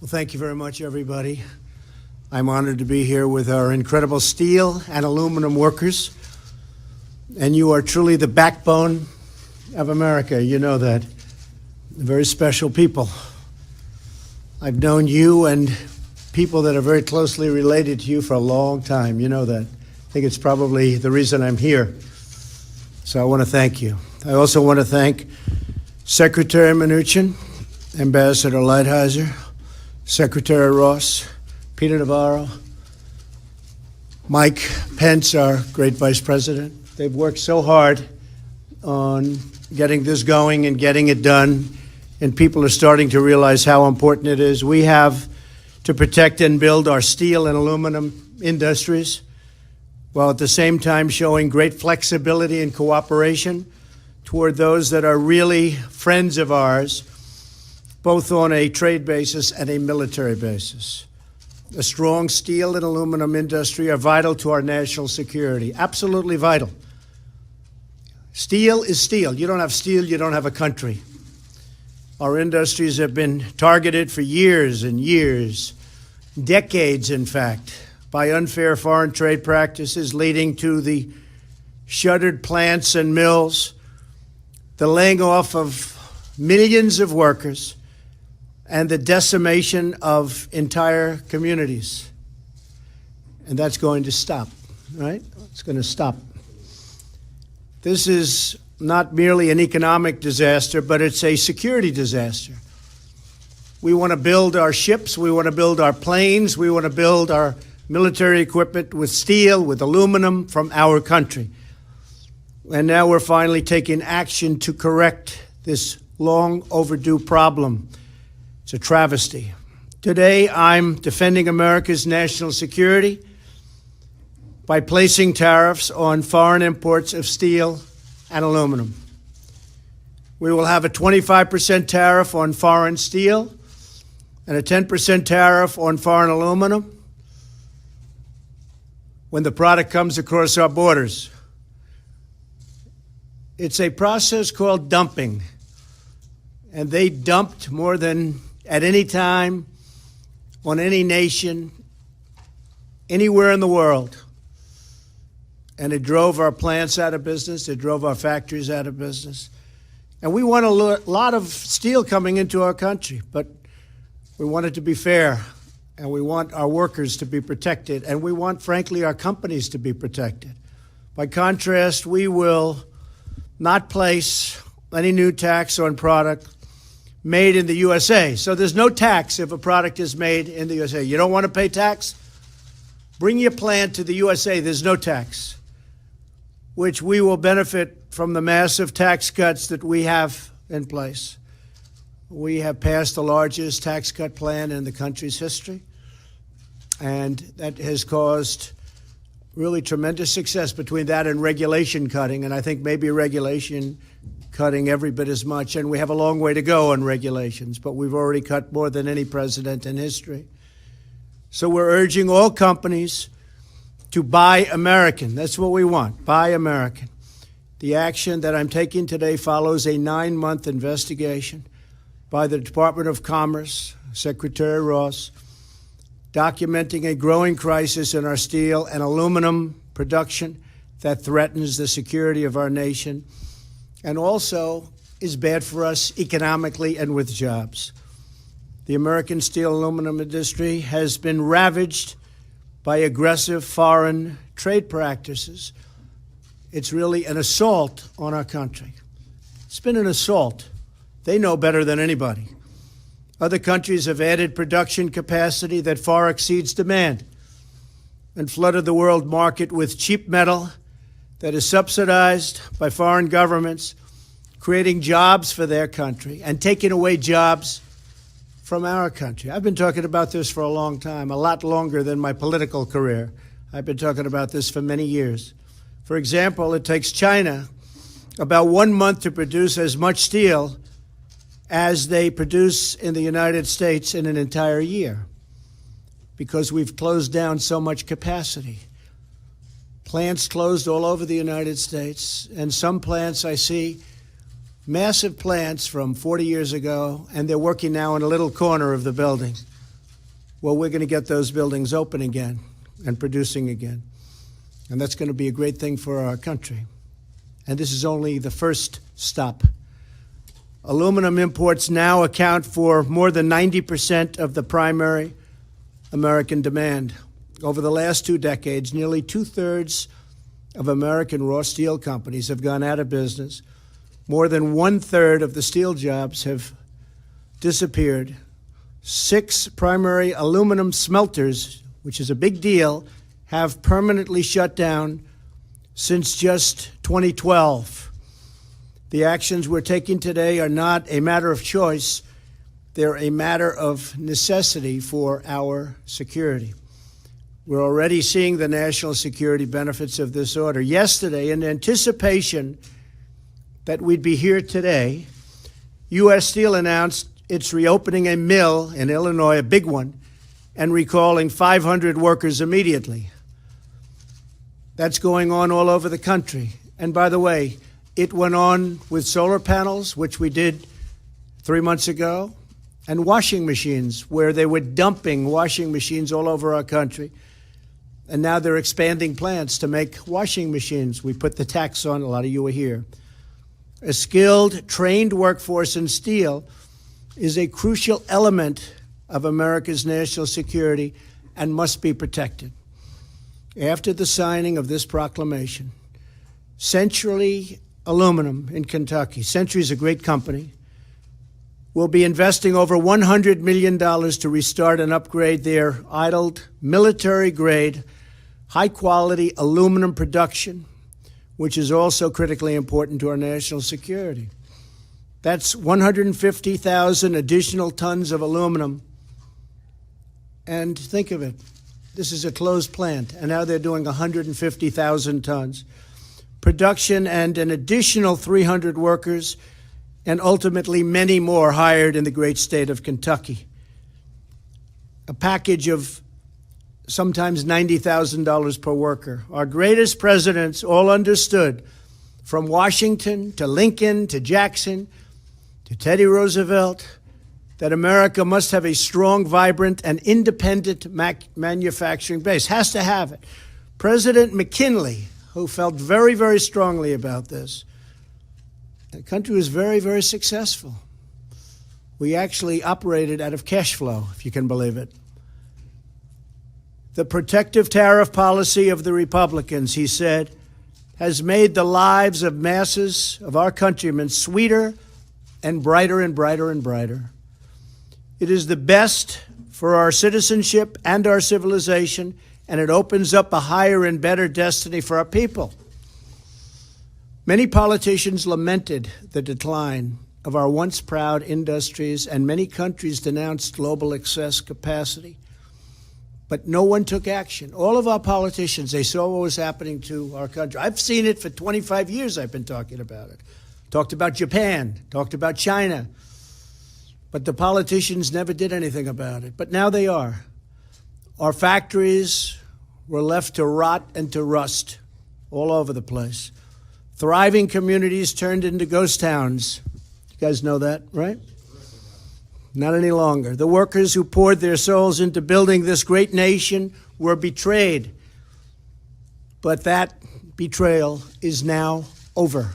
Well, thank you very much, everybody. I'm honored to be here with our incredible steel and aluminum workers. And you are truly the backbone of America. You know that. Very special people. I've known you and people that are very closely related to you for a long time. You know that. I think it's probably the reason I'm here. So I want to thank you. I also want to thank Secretary Mnuchin, Ambassador Lighthizer, Secretary Ross, Peter Navarro, Mike Pence, our great Vice President. They've worked so hard on getting this going and getting it done, and people are starting to realize how important it is. We have to protect and build our steel and aluminum industries, while at the same time showing great flexibility and cooperation toward those that are really friends of ours, both on a trade basis and a military basis. A strong steel and aluminum industry are vital to our national security, absolutely vital. Steel is steel. You don't have steel, you don't have a country. Our industries have been targeted for years and years, decades in fact, by unfair foreign trade practices leading to the shuttered plants and mills, the laying off of millions of workers, and the decimation of entire communities. And that's going to stop, right? It's going to stop. This is not merely an economic disaster, but it's a security disaster. We want to build our ships, we want to build our planes, we want to build our military equipment with steel, with aluminum from our country. And now we're finally taking action to correct this long overdue problem. It's a travesty. Today, I'm defending America's national security by placing tariffs on foreign imports of steel and aluminum. We will have a 25% tariff on foreign steel and a 10% tariff on foreign aluminum when the product comes across our borders. It's a process called dumping, and they dumped more than at any time, on any nation, anywhere in the world. And it drove our plants out of business. It drove our factories out of business. And we want a lot of steel coming into our country, but we want it to be fair, and we want our workers to be protected, and we want, frankly, our companies to be protected. By contrast, we will not place any new tax on product made in the USA. So there's no tax if a product is made in the USA. You don't want to pay tax? Bring your plant to the USA. There's no tax, which we will benefit from the massive tax cuts that we have in place. We have passed the largest tax cut plan in the country's history, and that has caused really tremendous success between that and regulation cutting, and I think maybe regulation cutting every bit as much, and we have a long way to go on regulations, but we've already cut more than any president in history. So we're urging all companies to buy American. That's what we want, buy American. The action that I'm taking today follows a 9-month investigation by the Department of Commerce, Secretary Ross, documenting a growing crisis in our steel and aluminum production that threatens the security of our nation and also is bad for us economically and with jobs. The American steel and aluminum industry has been ravaged by aggressive foreign trade practices. It's really an assault on our country. It's been an assault. They know better than anybody. Other countries have added production capacity that far exceeds demand and flooded the world market with cheap metal that is subsidized by foreign governments, creating jobs for their country and taking away jobs from our country. I've been talking about this for a long time, a lot longer than my political career. I've been talking about this for many years. For example, it takes China about 1 month to produce as much steel as they produce in the United States in an entire year because we've closed down so much capacity. Plants closed all over the United States, and some plants I see, massive plants from 40 years ago, and they're working now in a little corner of the building. well, we're going to get those buildings open again and producing again. And that's going to be a great thing for our country. And this is only the first stop. Aluminum imports now account for more than 90% of the primary American demand. Over the last 2 decades, nearly 2/3 of American raw steel companies have gone out of business. More than 1/3 of the steel jobs have disappeared. 6 primary aluminum smelters, which is a big deal, have permanently shut down since just 2012. The actions we're taking today are not a matter of choice. They're a matter of necessity for our security. We're already seeing the national security benefits of this order. Yesterday, in anticipation that we'd be here today, U.S. Steel announced it's reopening a mill in Illinois, a big one, and recalling 500 workers immediately. That's going on all over the country. And by the way, it went on with solar panels, which we did 3 months ago, and washing machines, where they were dumping washing machines all over our country. And now they're expanding plants to make washing machines. We put the tax on, a lot of you are here. A skilled, trained workforce in steel is a crucial element of America's national security and must be protected. After the signing of this proclamation, Century Aluminum in Kentucky, Century is a great company, will be investing over $100 million to restart and upgrade their idled military-grade, high-quality aluminum production, which is also critically important to our national security. That's 150,000 additional tons of aluminum. And think of it, this is a closed plant, and now they're doing 150,000 tons. Production and an additional 300 workers, and ultimately many more hired in the great state of Kentucky. A package of sometimes $90,000 per worker. Our greatest presidents all understood, from Washington to Lincoln to Jackson to Teddy Roosevelt, that America must have a strong, vibrant, and independent manufacturing base. Has to have it. President McKinley, who felt very, very strongly about this, the country was very, very successful. We actually operated out of cash flow, if you can believe it. The protective tariff policy of the Republicans, he said, has made the lives of masses of our countrymen sweeter and brighter and brighter and brighter. It is the best for our citizenship and our civilization, and it opens up a higher and better destiny for our people. Many politicians lamented the decline of our once proud industries, and many countries denounced global excess capacity. But no one took action. All of our politicians, they saw what was happening to our country. I've seen it for 25 years. I've been talking about it. Talked about Japan, talked about China. But the politicians never did anything about it. But now they are. Our factories were left to rot and to rust all over the place. Thriving communities turned into ghost towns. You guys know that, right? Not any longer. The workers who poured their souls into building this great nation were betrayed. But that betrayal is now over.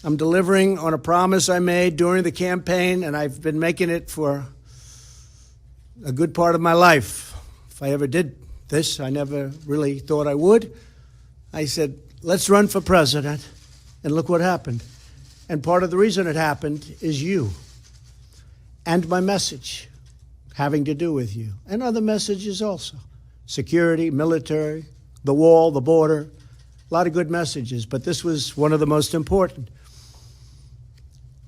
I'm delivering on a promise I made during the campaign, and I've been making it for a good part of my life. If I ever did this, I never really thought I would. I said, let's run for president, and look what happened. And part of the reason it happened is you. And my message having to do with you. And other messages also. Security, military, the wall, the border. A lot of good messages, but this was one of the most important.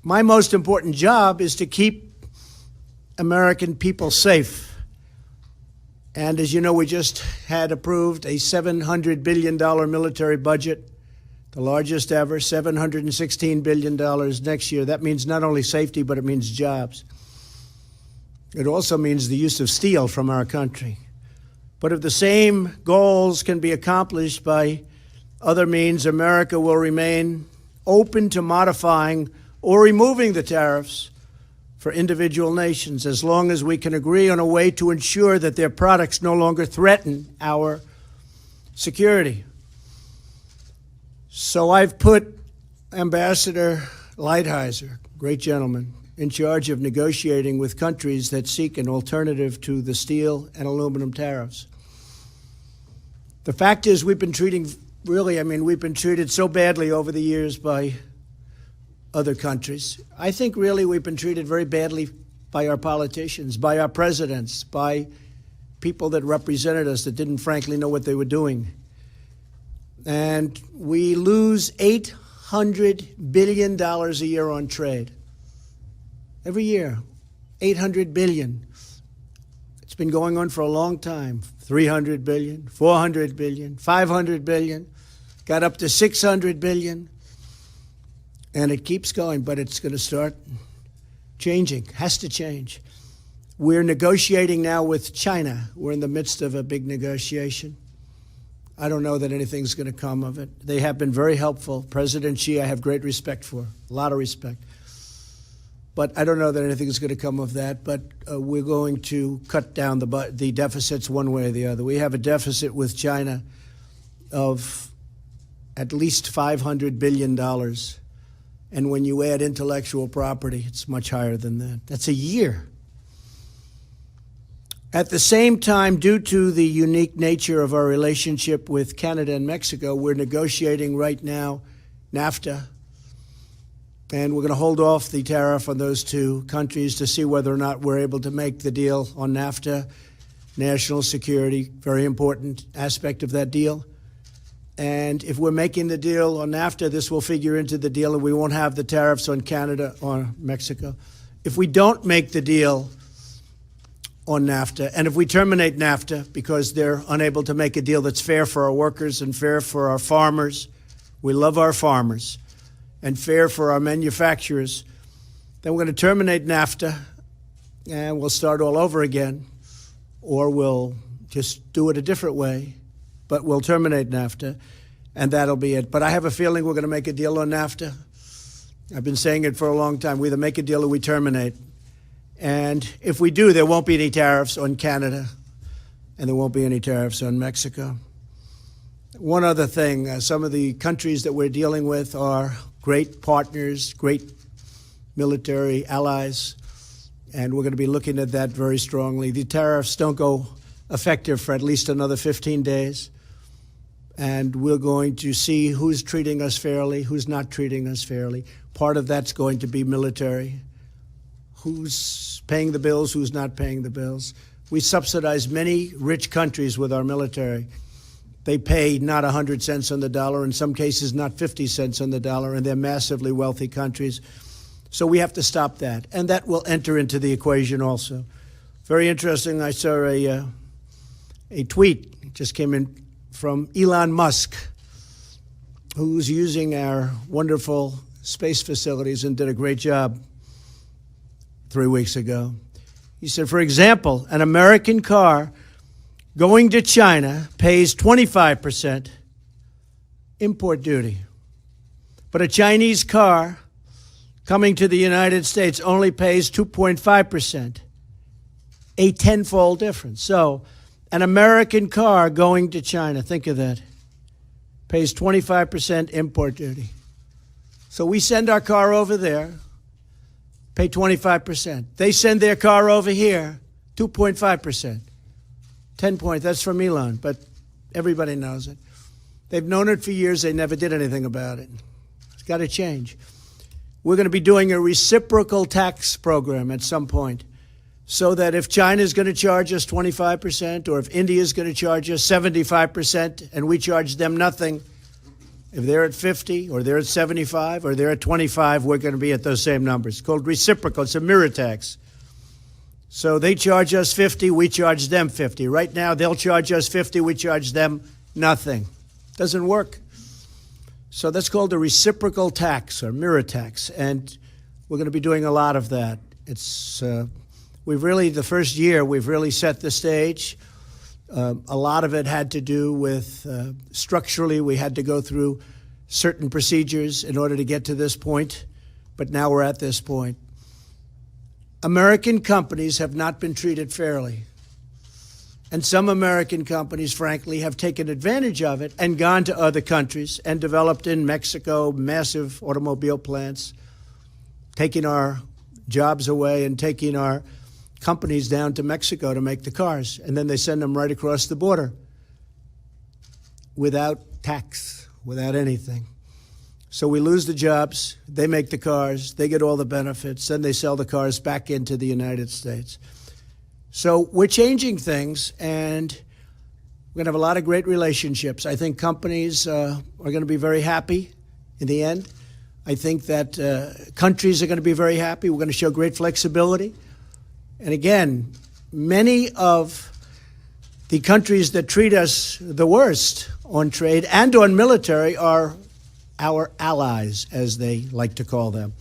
My most important job is to keep American people safe. And as you know, we just had approved a $700 billion military budget, the largest ever, $716 billion next year. That means not only safety, but it means jobs. It also means the use of steel from our country. But if the same goals can be accomplished by other means, America will remain open to modifying or removing the tariffs for individual nations as long as we can agree on a way to ensure that their products no longer threaten our security. So I've put Ambassador Lighthizer, great gentleman, in charge of negotiating with countries that seek an alternative to the steel and aluminum tariffs. The fact is we've been treated so badly over the years by other countries. I think really we've been treated very badly by our politicians, by our presidents, by people that represented us that didn't frankly know what they were doing. And we lose $800 billion a year on trade. Every year, $800 billion. It's been going on for a long time. $300 billion, $400 billion, $500 billion, got up to $600 billion. And it keeps going, but it's going to start changing, has to change. We're negotiating now with China. We're in the midst of a big negotiation. I don't know that anything's going to come of it. They have been very helpful. President Xi, I have great respect for, a lot of respect. But I don't know that anything's going to come of that. But we're going to cut down the deficits one way or the other. We have a deficit with China of at least $500 billion. And when you add intellectual property, it's much higher than that. That's a year. At the same time, due to the unique nature of our relationship with Canada and Mexico, we're negotiating right now NAFTA. And we're going to hold off the tariff on those two countries to see whether or not we're able to make the deal on NAFTA. National security, very important aspect of that deal. And if we're making the deal on NAFTA, this will figure into the deal and we won't have the tariffs on Canada or Mexico. If we don't make the deal on NAFTA, and if we terminate NAFTA because they're unable to make a deal that's fair for our workers and fair for our farmers, we love our farmers, and fair for our manufacturers, then we're going to terminate NAFTA and we'll start all over again, or we'll just do it a different way, but we'll terminate NAFTA, and that'll be it. But I have a feeling we're going to make a deal on NAFTA. I've been saying it for a long time. We either make a deal or we terminate. And if we do, there won't be any tariffs on Canada, and there won't be any tariffs on Mexico. One other thing, some of the countries that we're dealing with are great partners, great military allies, and we're going to be looking at that very strongly. The tariffs don't go effective for at least another 15 days, and we're going to see who's treating us fairly, who's not treating us fairly. Part of that's going to be military. Who's paying the bills, who's not paying the bills. We subsidize many rich countries with our military. They pay not 100 cents on the dollar, in some cases not 50 cents on the dollar, and they're massively wealthy countries. So we have to stop that, and that will enter into the equation also. Very interesting, I saw a tweet just came in from Elon Musk, who's using our wonderful space facilities and did a great job 3 weeks ago. He said, for example, an American car going to China pays 25% import duty. But a Chinese car coming to the United States only pays 2.5%, a tenfold difference. So an American car going to China, think of that, pays 25% import duty. So we send our car over there, pay 25%. They send their car over here, 2.5%. 10 points, that's from Elon, but everybody knows it. They've known it for years, they never did anything about it. It's got to change. We're going to be doing a reciprocal tax program at some point, so that if China is going to charge us 25%, or if India is going to charge us 75%, and we charge them nothing, if they're at 50, or they're at 75, or they're at 25, we're going to be at those same numbers. It's called reciprocal. It's a mirror tax. So they charge us 50, we charge them 50. Right now, they'll charge us 50, we charge them nothing. Doesn't work. So that's called a reciprocal tax, or mirror tax, and we're going to be doing a lot of that. It's the first year, we've really set the stage. A lot of it had to do with structurally, we had to go through certain procedures in order to get to this point, but now we're at this point. American companies have not been treated fairly. And some American companies, frankly, have taken advantage of it and gone to other countries and developed in Mexico massive automobile plants, taking our jobs away and taking our companies down to Mexico to make the cars. And then they send them right across the border without tax, without anything. So we lose the jobs, they make the cars, they get all the benefits, then they sell the cars back into the United States. So we're changing things, and we're going to have a lot of great relationships. I think companies are going to be very happy in the end. I think that countries are going to be very happy. We're going to show great flexibility. And again, many of the countries that treat us the worst on trade and on military are our allies, as they like to call them.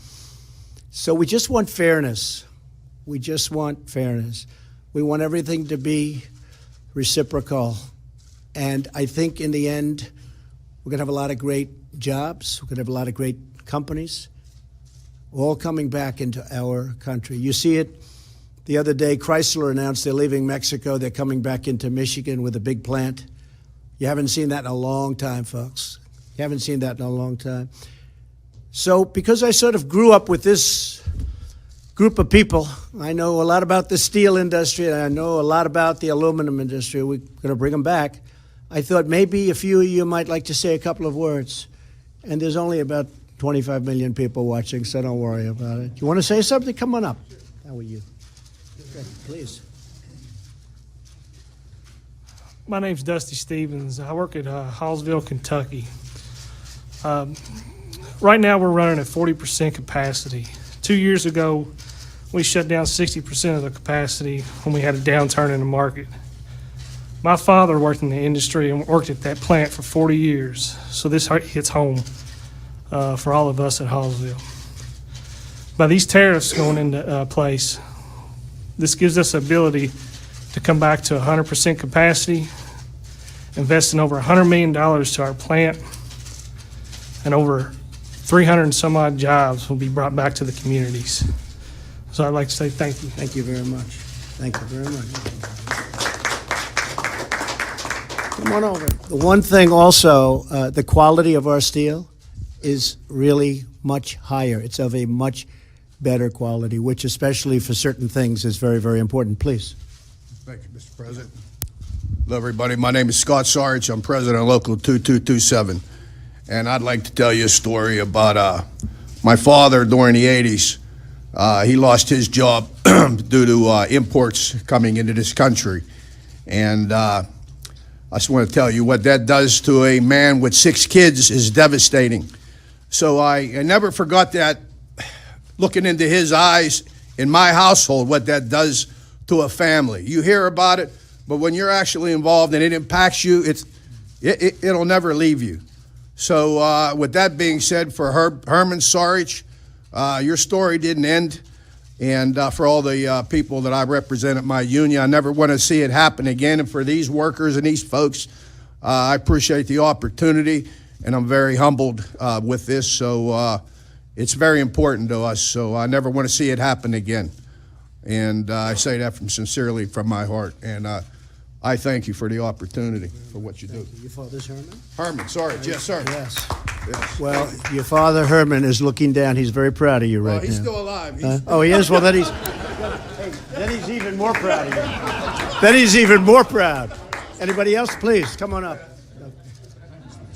So we just want fairness. We just want fairness. We want everything to be reciprocal. And I think in the end, we're going to have a lot of great jobs. We're going to have a lot of great companies, all coming back into our country. You see it the other day. Chrysler announced they're leaving Mexico. They're coming back into Michigan with a big plant. You haven't seen that in a long time, folks. You haven't seen that in a long time. So because I sort of grew up with this group of people, I know a lot about the steel industry, and I know a lot about the aluminum industry. We're going to bring them back. I thought maybe a few of you might like to say a couple of words. And there's only about 25 million people watching, so don't worry about it. You want to say something? Come on up. How are you? Good, please. My name's Dusty Stevens. I work at Hallsville, Kentucky. Right now we're running at 40% capacity. 2 years ago, we shut down 60% of the capacity when we had a downturn in the market. My father worked in the industry and worked at that plant for 40 years, so this hits home for all of us at Hallsville. By these tariffs going into place, this gives us the ability to come back to 100% capacity, investing over $100 million to our plant, and over 300 and some odd jobs will be brought back to the communities. So I'd like to say thank you. Thank you very much. Thank you very much. Come on over. The one thing also, the quality of our steel is really much higher. It's of a much better quality, which especially for certain things is very, very important. Please. Thank you, Mr. President. Hello, everybody. My name is Scott Sarich. I'm president of Local 2227. And I'd like to tell you a story about my father during the 80s. He lost his job due to imports coming into this country. And I just want to tell you what that does to a man with 6 kids is devastating. So I never forgot that, looking into his eyes in my household, what that does to a family. You hear about it, but when you're actually involved and it impacts you, it'll never leave you. So with that being said, for Herman Sarich, your story didn't end. And for all the people that I represent at my union, I never want to see it happen again. And for these workers and these folks, I appreciate the opportunity, and I'm very humbled with this. So it's very important to us. So I never want to see it happen again. And I say that sincerely from my heart. And I thank you for the opportunity for what you do. Your father's Herman? Herman, sorry. Yes, sir. Yes. Yes. Well, your father, Herman, is looking down. He's very proud of you right now. He's still alive. Oh, he is? Well, then he's even more proud of you. Then he's even more proud. Anybody else? Please, come on up.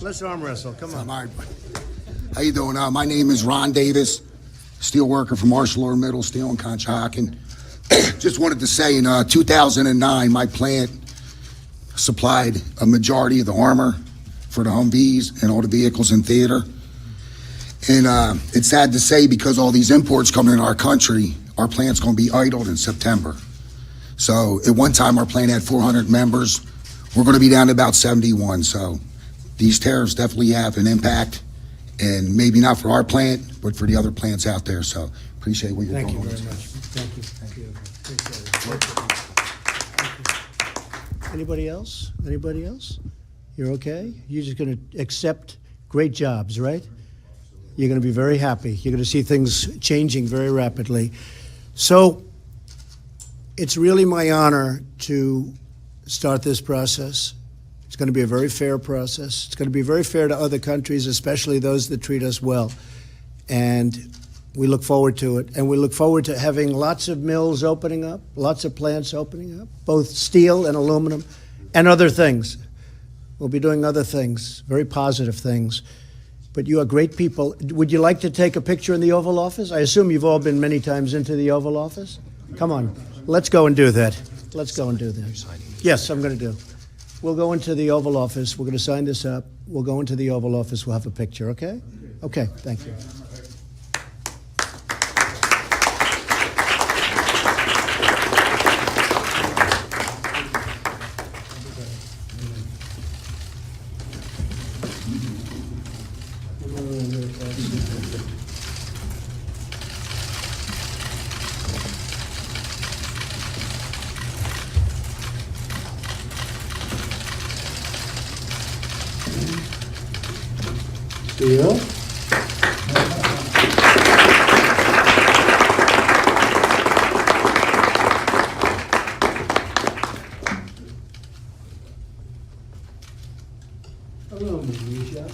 Let's arm wrestle. Come on. How you doing? My name is Ron Davis, steel worker from Marshall Middle Steel in Conshohocken. Just wanted to say, in 2009, my plant supplied a majority of the armor for the Humvees and all the vehicles in theater. And it's sad to say, because all these imports coming in our country, our plant's going to be idled in September. So at one time, our plant had 400 members. We're going to be down to about 71. So these tariffs definitely have an impact, and maybe not for our plant, but for the other plants out there. So appreciate what you're doing. Thank you very much. Thank you. Thank you. Appreciate it. Thank you. Anybody else? Anybody else? You're okay? You're just going to accept great jobs, right? You're going to be very happy. You're going to see things changing very rapidly. So It's really my honor to start this process. It's going to be a very fair process. It's going to be very fair to other countries, especially those that treat us well. And we look forward to it. And we look forward to having lots of mills opening up, lots of plants opening up, both steel and aluminum and other things. We'll be doing other things, very positive things. But you are great people. Would you like to take a picture in the Oval Office? I assume you've all been many times into the Oval Office. Come on, let's go and do that. Let's go and do that. Yes, I'm going to do. We'll go into the Oval Office. We're going to sign this up. We'll go into the Oval Office. We'll have a picture, okay? Okay, thank you. Steel. Hello, Misha.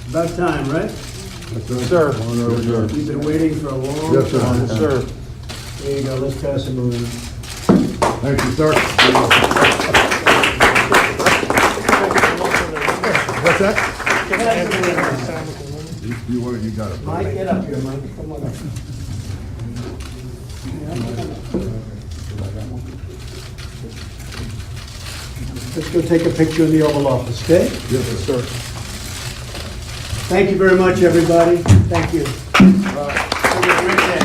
About time, right? Yes, sir. You've been waiting for a long Yes, sir. time. Yes, sir. There you go. Let's pass him around. Thank you, sir. What's that? You got it. Mike, get up here, Mike. Come on up. Let's go take a picture in the Oval Office, okay? Yes, sir. Thank you very much, everybody. Thank you. How do you plan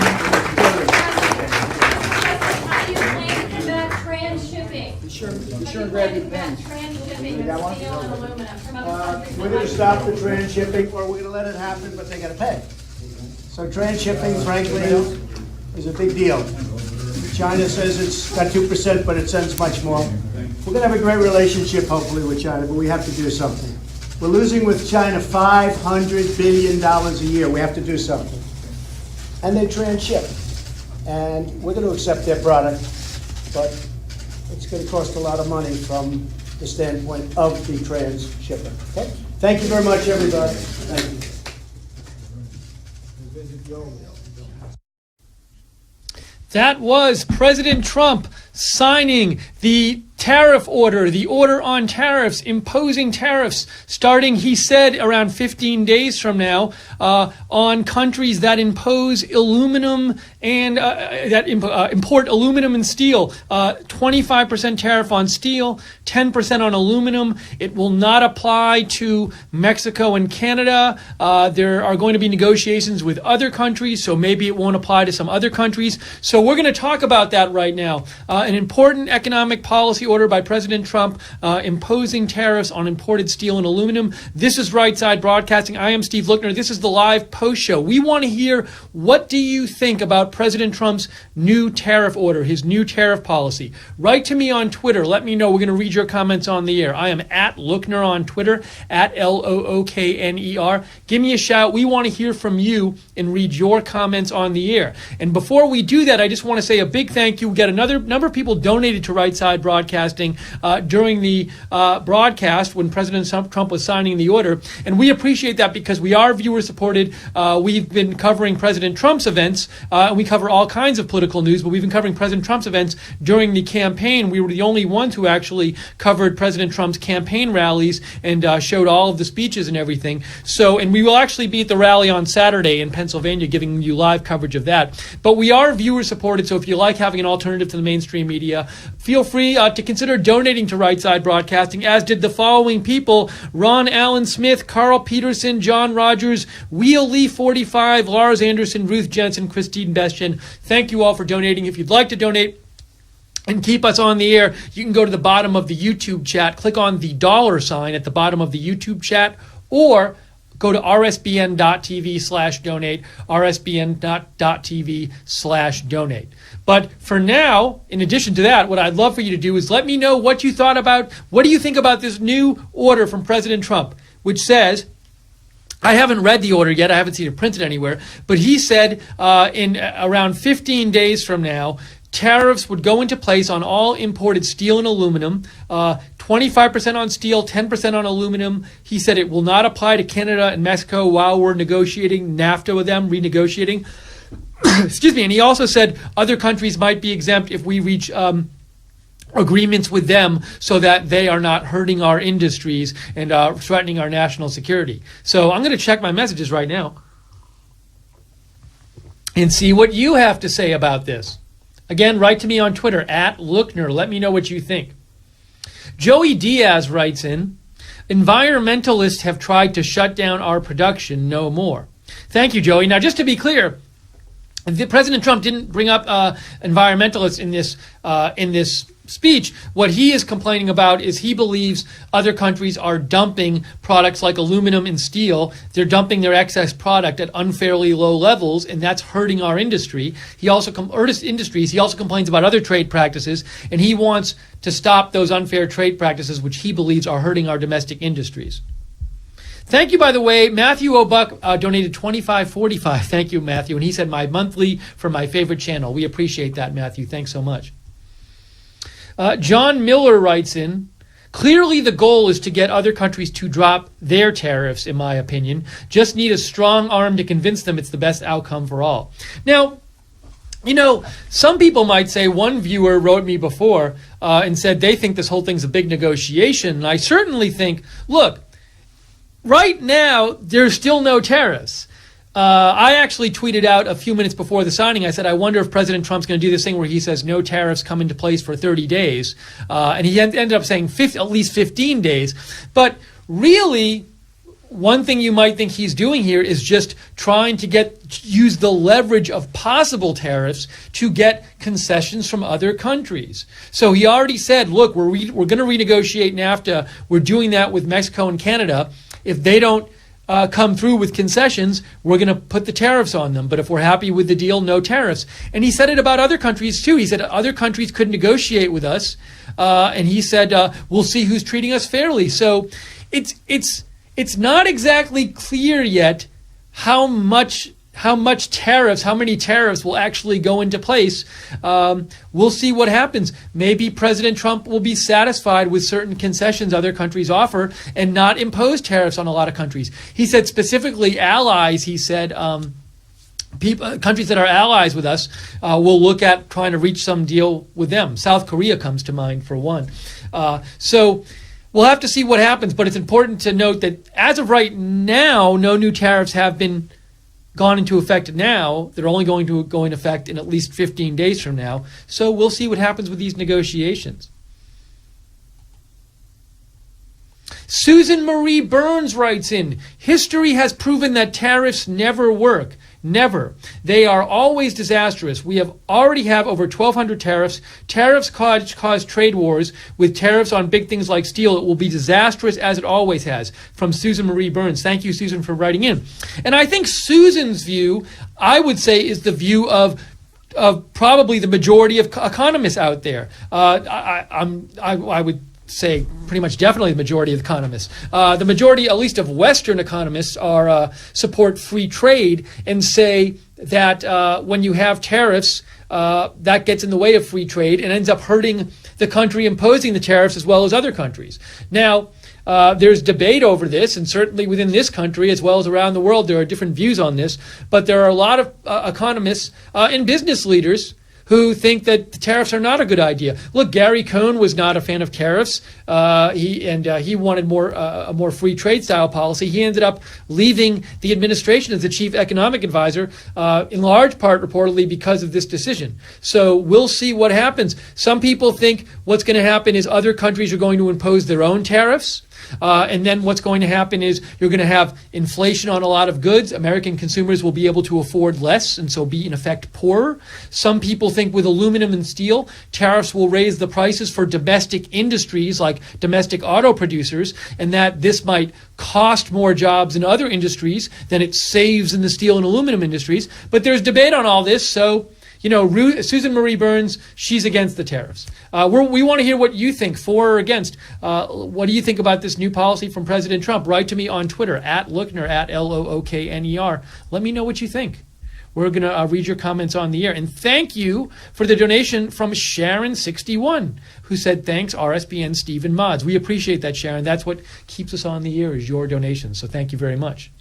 to combat transshipping? Be sure and grab your pens. Transshipping of steel and aluminum from other countries. We're going to stop the transshipping, or we're going to let it happen, but they got to pay. So transshipping, frankly, is a big deal. China says it's got 2%, but it sends much more. We're going to have a great relationship, hopefully, with China, but we have to do something. We're losing with China $500 billion a year. We have to do something. And they transship. And we're going to accept their product, but it's going to cost a lot of money from the standpoint of the transshipper. Okay? Thank you very much, everybody. Thank you. That was President Trump signing the tariff order, the order on tariffs, imposing tariffs starting, he said, around 15 days from now on countries that impose aluminum and import aluminum and steel. 25% tariff on steel, 10% on aluminum. It will not apply to Mexico and Canada. There are going to be negotiations with other countries, so maybe it won't apply to some other countries. So we're going to talk about that right now. An important economic policy order by President Trump imposing tariffs on imported steel and aluminum. This is Right Side Broadcasting. I am Steve Lookner. This is the live post show. We want to hear, what do you think about President Trump's new tariff order, his new tariff policy? Write to me on Twitter. Let me know. We're going to read your comments on the air. I am at Lookner on Twitter, at Lookner. Give me a shout. We want to hear from you and read your comments on the air. And before we do that, I just want to say a big thank you. We got another number of people donated to Right Side Broadcasting during the broadcast when President Trump was signing the order. And we appreciate that because we are viewer supported. We've been covering President Trump's events. And we cover all kinds of political news, but we've been covering President Trump's events during the campaign. We were the only ones who actually covered President Trump's campaign rallies and showed all of the speeches and everything. So, and we will actually be at the rally on Saturday in Pennsylvania giving you live coverage of that. But we are viewer supported, so if you like having an alternative to the mainstream media, feel free to consider donating to Right Side Broadcasting, as did the following people: Ron Allen Smith, Carl Peterson, John Rogers, Wheel Lee 45, Lars Anderson, Ruth Jensen, Christine Bestian. Thank you all for donating. If you'd like to donate and keep us on the air, you can go to the bottom of the YouTube chat, click on the $ at the bottom of the YouTube chat, or go to rsbn.tv/donate, rsbn.tv/donate. But for now, in addition to that, what I'd love for you to do is let me know what you thought about, what do you think about this new order from President Trump, which says I haven't read the order yet. I haven't seen it printed anywhere. But he said in around 15 days from now, tariffs would go into place on all imported steel and aluminum, 25% on steel, 10% on aluminum. He said it will not apply to Canada and Mexico while we're negotiating NAFTA with them, renegotiating. Excuse me. And he also said other countries might be exempt if we reach agreements with them so that they are not hurting our industries and threatening our national security. So I'm going to check my messages right now and see what you have to say about this. Again, write to me on Twitter, @Lookner. Let me know what you think. Joey Diaz writes in, environmentalists have tried to shut down our production no more. Thank you, Joey. Now, just to be clear, President Trump didn't bring up environmentalists in this speech. What he is complaining about is he believes other countries are dumping products like aluminum and steel. They're dumping their excess product at unfairly low levels, and that's hurting our industry. He also complains about other trade practices, and he wants to stop those unfair trade practices, which he believes are hurting our domestic industries. Thank you, by the way. Matthew O'Buck donated $25.45. Thank you, Matthew. And he said, my monthly for my favorite channel. We appreciate that, Matthew. Thanks so much. John Miller writes in, clearly the goal is to get other countries to drop their tariffs, in my opinion. Just need a strong arm to convince them it's the best outcome for all. Now, you know, some people might say, one viewer wrote me before and said they think this whole thing's a big negotiation. And I certainly think, look, right now, there's still no tariffs. I actually tweeted out a few minutes before the signing, I said, I wonder if President Trump's going to do this thing where he says no tariffs come into place for 30 days. And he ended up saying at least 15 days. But really, one thing you might think he's doing here is just trying to use the leverage of possible tariffs to get concessions from other countries. So he already said, look, we're going to renegotiate NAFTA. We're doing that with Mexico and Canada. If they don't come through with concessions, we're going to put the tariffs on them. But if we're happy with the deal, no tariffs. And he said it about other countries too. He said other countries could negotiate with us. And he said, we'll see who's treating us fairly. So it's not exactly clear yet how many tariffs will actually go into place. We'll see what happens. Maybe President Trump will be satisfied with certain concessions other countries offer and not impose tariffs on a lot of countries. He said specifically allies, he said countries that are allies with us will look at trying to reach some deal with them. South Korea comes to mind for one. So we'll have to see what happens, but it's important to note that as of right now, no new tariffs have been gone into effect now. They're only going to go into effect in at least 15 days from now. So we'll see what happens with these negotiations. Susan Marie Burns writes in, history has proven that tariffs never work. Never. They are always disastrous. We already have over 1,200 tariffs. Tariffs cause trade wars. With tariffs on big things like steel, it will be disastrous as it always has. From Susan Marie Burns. Thank you, Susan, for writing in. And I think Susan's view, I would say, is the view of probably the majority of economists out there. I would say pretty much definitely the majority of economists. The majority, at least of Western economists, support free trade and say that when you have tariffs, that gets in the way of free trade and ends up hurting the country imposing the tariffs as well as other countries. Now, there's debate over this, and certainly within this country as well as around the world, there are different views on this, but there are a lot of economists and business leaders who think that the tariffs are not a good idea. Look, Gary Cohn was not a fan of tariffs. He wanted a more free trade style policy. He ended up leaving the administration as the chief economic advisor, in large part reportedly because of this decision. So we'll see what happens. Some people think what's going to happen is other countries are going to impose their own tariffs. And then what's going to happen is you're going to have inflation on a lot of goods. American consumers will be able to afford less and so be in effect poorer. Some people think with aluminum and steel, tariffs will raise the prices for domestic industries like domestic auto producers, and that this might cost more jobs in other industries than it saves in the steel and aluminum industries. But there's debate on all this, so Susan Marie Burns, she's against the tariffs. We want to hear what you think, for or against. What do you think about this new policy from President Trump? Write to me on Twitter, @Lookner, @LOOKNER. Let me know what you think. We're going to read your comments on the air. And thank you for the donation from Sharon61, who said, thanks, RSBN Stephen Mods. We appreciate that, Sharon. That's what keeps us on the air, is your donations. So thank you very much.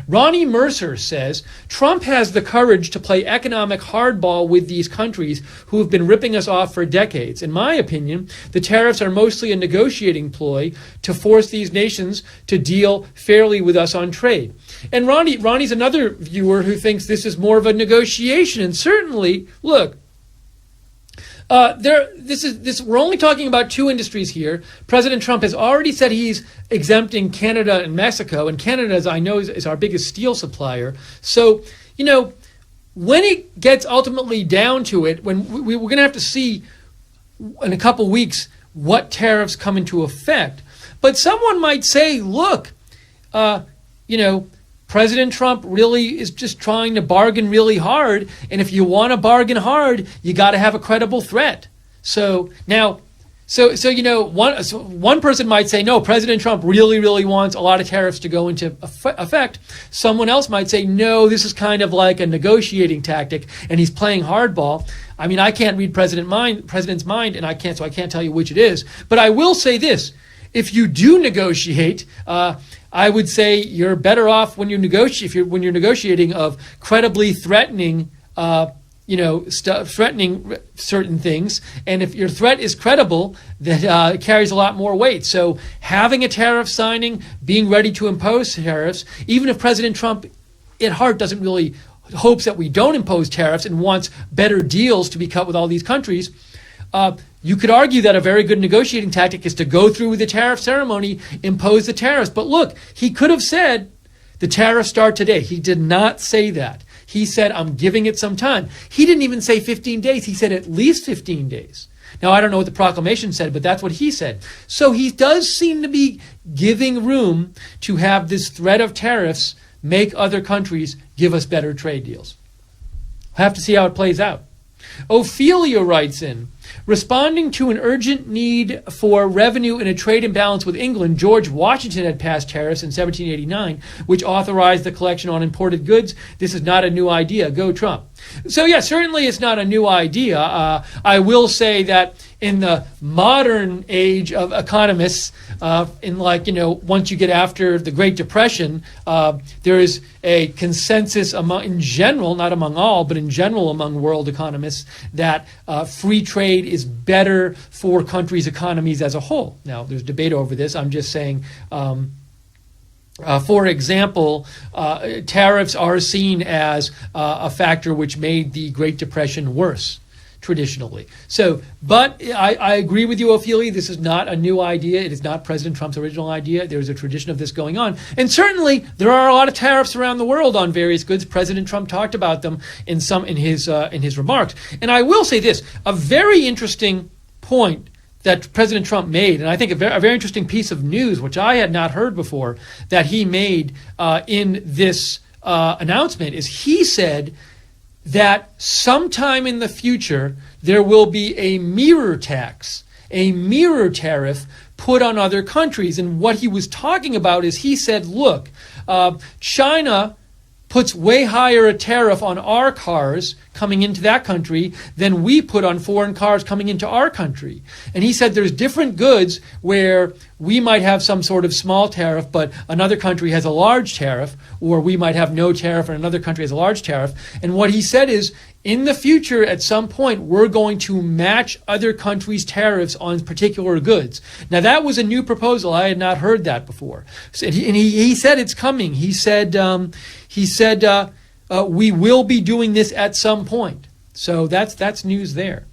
Ronnie Mercer says, Trump has the courage to play economic hardball with these countries who have been ripping us off for decades. In my opinion, the tariffs are mostly a negotiating ploy to force these nations to deal fairly with us on trade. And Ronnie's another viewer who thinks this is more of a negotiation. And certainly, look, we're only talking about two industries here. President Trump has already said he's exempting Canada and Mexico, and Canada, as I know, is our biggest steel supplier. So, when it gets ultimately down to it, when we're going to have to see in a couple weeks what tariffs come into effect. But someone might say, look, President Trump really is just trying to bargain really hard, and if you want to bargain hard, you got to have a credible threat. So now, one person might say, no, President Trump really wants a lot of tariffs to go into effect. Someone else might say, no, this is kind of like a negotiating tactic, and he's playing hardball. I mean, I can't read president's mind, and I can't tell you which it is. But I will say this: if you do negotiate, I would say you're better off when you're negotiating of credibly threatening, threatening certain things. And if your threat is credible, that it carries a lot more weight. So having a tariff signing, being ready to impose tariffs, even if President Trump at heart doesn't really hopes that we don't impose tariffs and wants better deals to be cut with all these countries, you could argue that a very good negotiating tactic is to go through with the tariff ceremony, impose the tariffs. But look, he could have said the tariffs start today. He did not say that. He said, I'm giving it some time. He didn't even say 15 days. He said at least 15 days. Now, I don't know what the proclamation said, but that's what he said. So he does seem to be giving room to have this threat of tariffs make other countries give us better trade deals. We'll have to see how it plays out. Ophelia writes in, responding to an urgent need for revenue in a trade imbalance with England, George Washington had passed tariffs in 1789, which authorized the collection on imported goods. This is not a new idea. Go Trump. So, yeah, certainly it's not a new idea. I will say that in the modern age of economists, once you get after the Great Depression, there is a consensus in general, not among all, but in general among world economists, that free trade is better for countries' economies as a whole. Now, there's debate over this. I'm just saying, for example, tariffs are seen as a factor which made the Great Depression worse traditionally. So, but I agree with you, Ophelia. This is not a new idea. It is not President Trump's original idea. There's a tradition of this going on. And certainly there are a lot of tariffs around the world on various goods. President Trump talked about them in his remarks. And I will say this, a very interesting point that President Trump made, and I think a very interesting piece of news, which I had not heard before, that he made in this announcement, is he said that sometime in the future there will be a mirror tax, a mirror tariff put on other countries. And what he was talking about is he said, look, China puts way higher a tariff on our cars coming into that country than we put on foreign cars coming into our country. And he said there's different goods where we might have some sort of small tariff, but another country has a large tariff, or we might have no tariff and another country has a large tariff. And what he said is, in the future, at some point, we're going to match other countries' tariffs on particular goods. Now, that was a new proposal. I had not heard that before. And he said it's coming. He said we will be doing this at some point. So that's news there.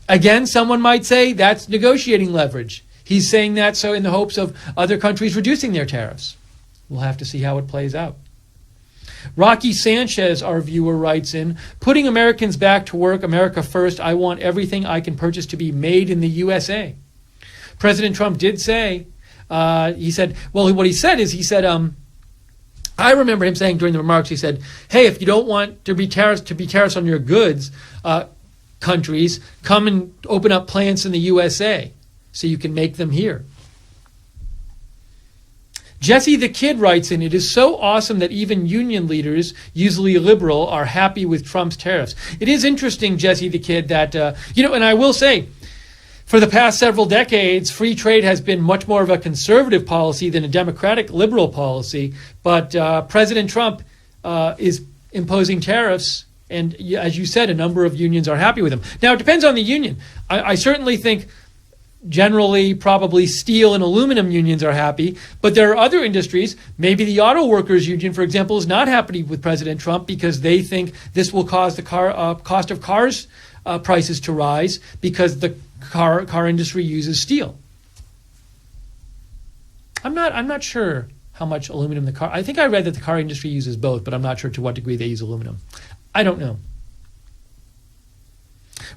Again, someone might say that's negotiating leverage. He's saying that so in the hopes of other countries reducing their tariffs. We'll have to see how it plays out. Rocky Sanchez, our viewer, writes in, putting Americans back to work, America first. I want everything I can purchase to be made in the USA. President Trump did say, what he said is, I remember him saying during the remarks, he said, hey, if you don't want to be tariffs on your goods, countries, come and open up plants in the USA so you can make them here. Jesse the Kid writes in, it is so awesome that even union leaders, usually liberal, are happy with Trump's tariffs. It is interesting, Jesse the Kid, that, and I will say, for the past several decades, free trade has been much more of a conservative policy than a democratic liberal policy. But President Trump is imposing tariffs, and as you said, a number of unions are happy with him. Now, it depends on the union. I certainly think generally probably steel and aluminum unions are happy, but there are other industries. Maybe the auto workers union, for example, is not happy with President Trump because they think this will cause the cost of cars prices to rise because the car industry uses steel. I'm not sure how much aluminum the car. I think I read that the car industry uses both, but I'm not sure to what degree they use aluminum. I don't know.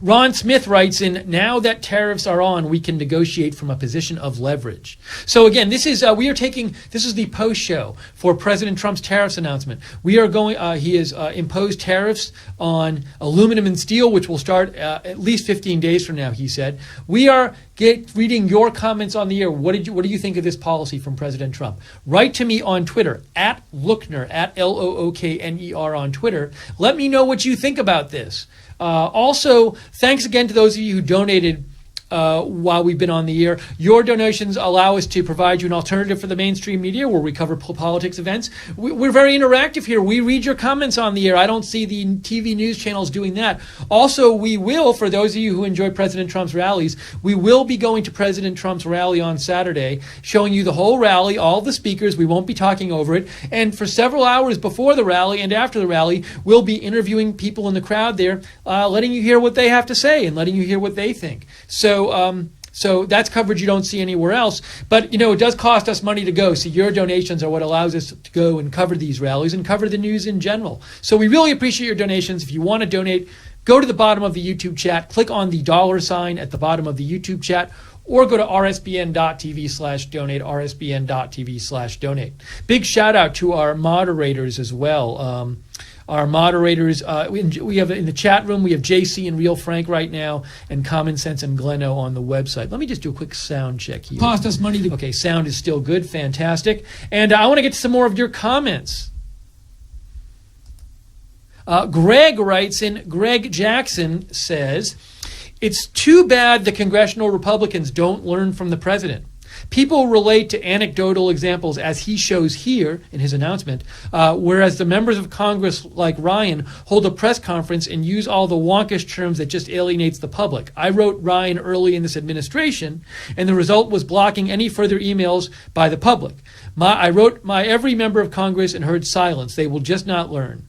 Ron Smith writes in, now that tariffs are on, we can negotiate from a position of leverage. So again, this is the post show for President Trump's tariffs announcement. We are going, he has imposed tariffs on aluminum and steel, which will start at least 15 days from now, he said. We are reading your comments on the air. What do you think of this policy from President Trump? Write to me on Twitter, at Lookner, at Lookner on Twitter. Let me know what you think about this. Also, thanks again to those of you who donated while we've been on the air. Your donations allow us to provide you an alternative for the mainstream media where we cover politics events. We're very interactive here. We read your comments on the air. I don't see the TV news channels doing that. Also, we will, for those of you who enjoy President Trump's rallies, we will be going to President Trump's rally on Saturday, showing you the whole rally, all the speakers. We won't be talking over it. And for several hours before the rally and after the rally, we'll be interviewing people in the crowd there, letting you hear what they have to say and letting you hear what they think. So that's coverage you don't see anywhere else. But, it does cost us money to go. So your donations are what allows us to go and cover these rallies and cover the news in general. So we really appreciate your donations. If you want to donate, go to the bottom of the YouTube chat, click on the $ at the bottom of the YouTube chat, or go to rsbn.tv/donate, rsbn.tv/donate. Big shout out to our moderators as well. Our moderators, we have in the chat room, we have JC and Real Frank right now, and Common Sense and Gleno on the website. Let me just do a quick sound check here. Cost us money to... Okay, sound is still good, fantastic. And I want to get to some more of your comments. Greg writes in, Greg Jackson says, it's too bad the congressional Republicans don't learn from the president. People relate to anecdotal examples, as he shows here in his announcement, whereas the members of Congress, like Ryan, hold a press conference and use all the wonkish terms that just alienates the public. I wrote Ryan early in this administration, and the result was blocking any further emails by the public. I wrote every member of Congress and heard silence. They will just not learn.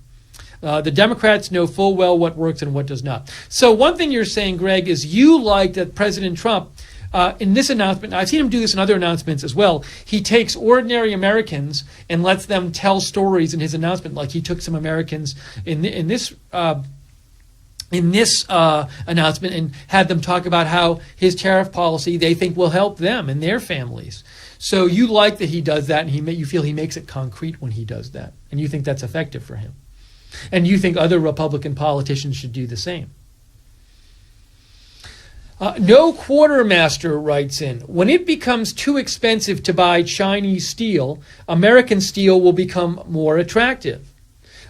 The Democrats know full well what works and what does not. So one thing you're saying, Greg, is you like that President Trump, in this announcement, I've seen him do this in other announcements as well, he takes ordinary Americans and lets them tell stories in his announcement, like he took some Americans in this announcement and had them talk about how his tariff policy they think will help them and their families. So you like that he does that, and you feel he makes it concrete when he does that, and you think that's effective for him. And you think other Republican politicians should do the same. No Quartermaster writes in, when it becomes too expensive to buy Chinese steel, American steel will become more attractive.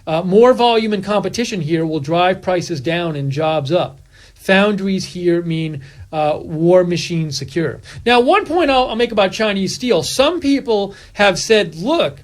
More volume and competition here will drive prices down and jobs up. Foundries here mean war machine secure. Now, one point I'll make about Chinese steel. Some people have said, look,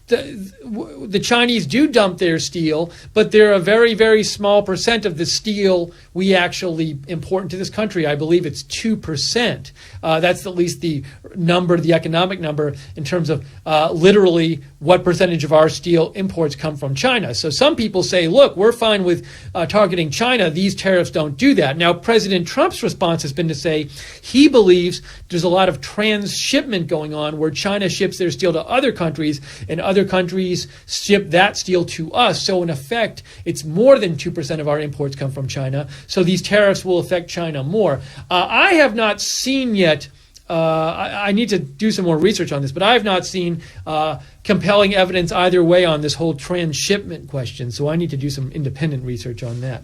the Chinese do dump their steel, but they're a very, very small percent of the steel we actually import into this country. I believe it's 2%. That's at least the number, the economic number, in terms of literally what percentage of our steel imports come from China. So some people say, look, we're fine with targeting China. These tariffs don't do that. Now, President Trump's response has been to say he believes there's a lot of transshipment going on where China ships their steel to other countries and other countries ship that steel to us. So in effect, it's more than 2% of our imports come from China. So these tariffs will affect China more. I have not seen yet I need to do some more research on this, but I have not seen compelling evidence either way on this whole transshipment question, so I need to do some independent research on that.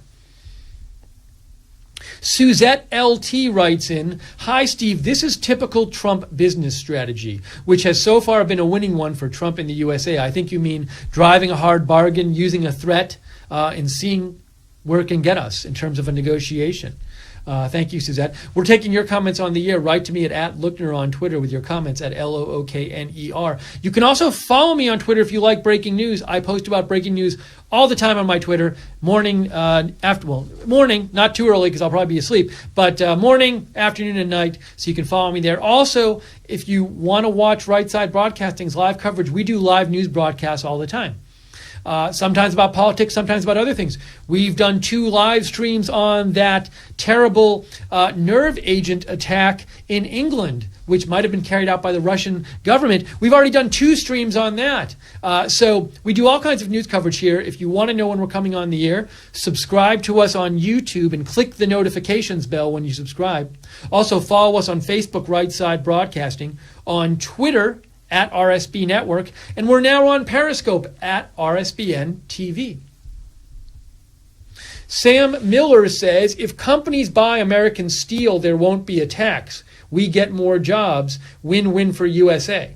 Suzette LT writes in, "Hi Steve, this is typical Trump business strategy, which has so far been a winning one for Trump in the USA. I think you mean driving a hard bargain, using a threat, and seeing where it can get us in terms of a negotiation." Thank you, Suzette. We're taking your comments on the air. Write to me at Lookner on Twitter with your comments at LOOKNER. You can also follow me on Twitter if you like breaking news. I post about breaking news all the time on my Twitter, morning, morning, not too early because I'll probably be asleep, but morning, afternoon, and night, so you can follow me there. Also, if you want to watch Right Side Broadcasting's live coverage, we do live news broadcasts all the time. Sometimes about politics, sometimes about other things. We've done 2 live streams on that terrible nerve agent attack in England, which might have been carried out by the Russian government. We've already done 2 streams on that. So we do all kinds of news coverage here. If you want to know when we're coming on the air, subscribe to us on YouTube and click the notifications bell when you subscribe. Also follow us on Facebook, Right Side Broadcasting, on Twitter, at RSB Network, and we're now on Periscope at RSBN TV. Sam Miller says, if companies buy American steel, there won't be a tax. We get more jobs. Win-win for USA.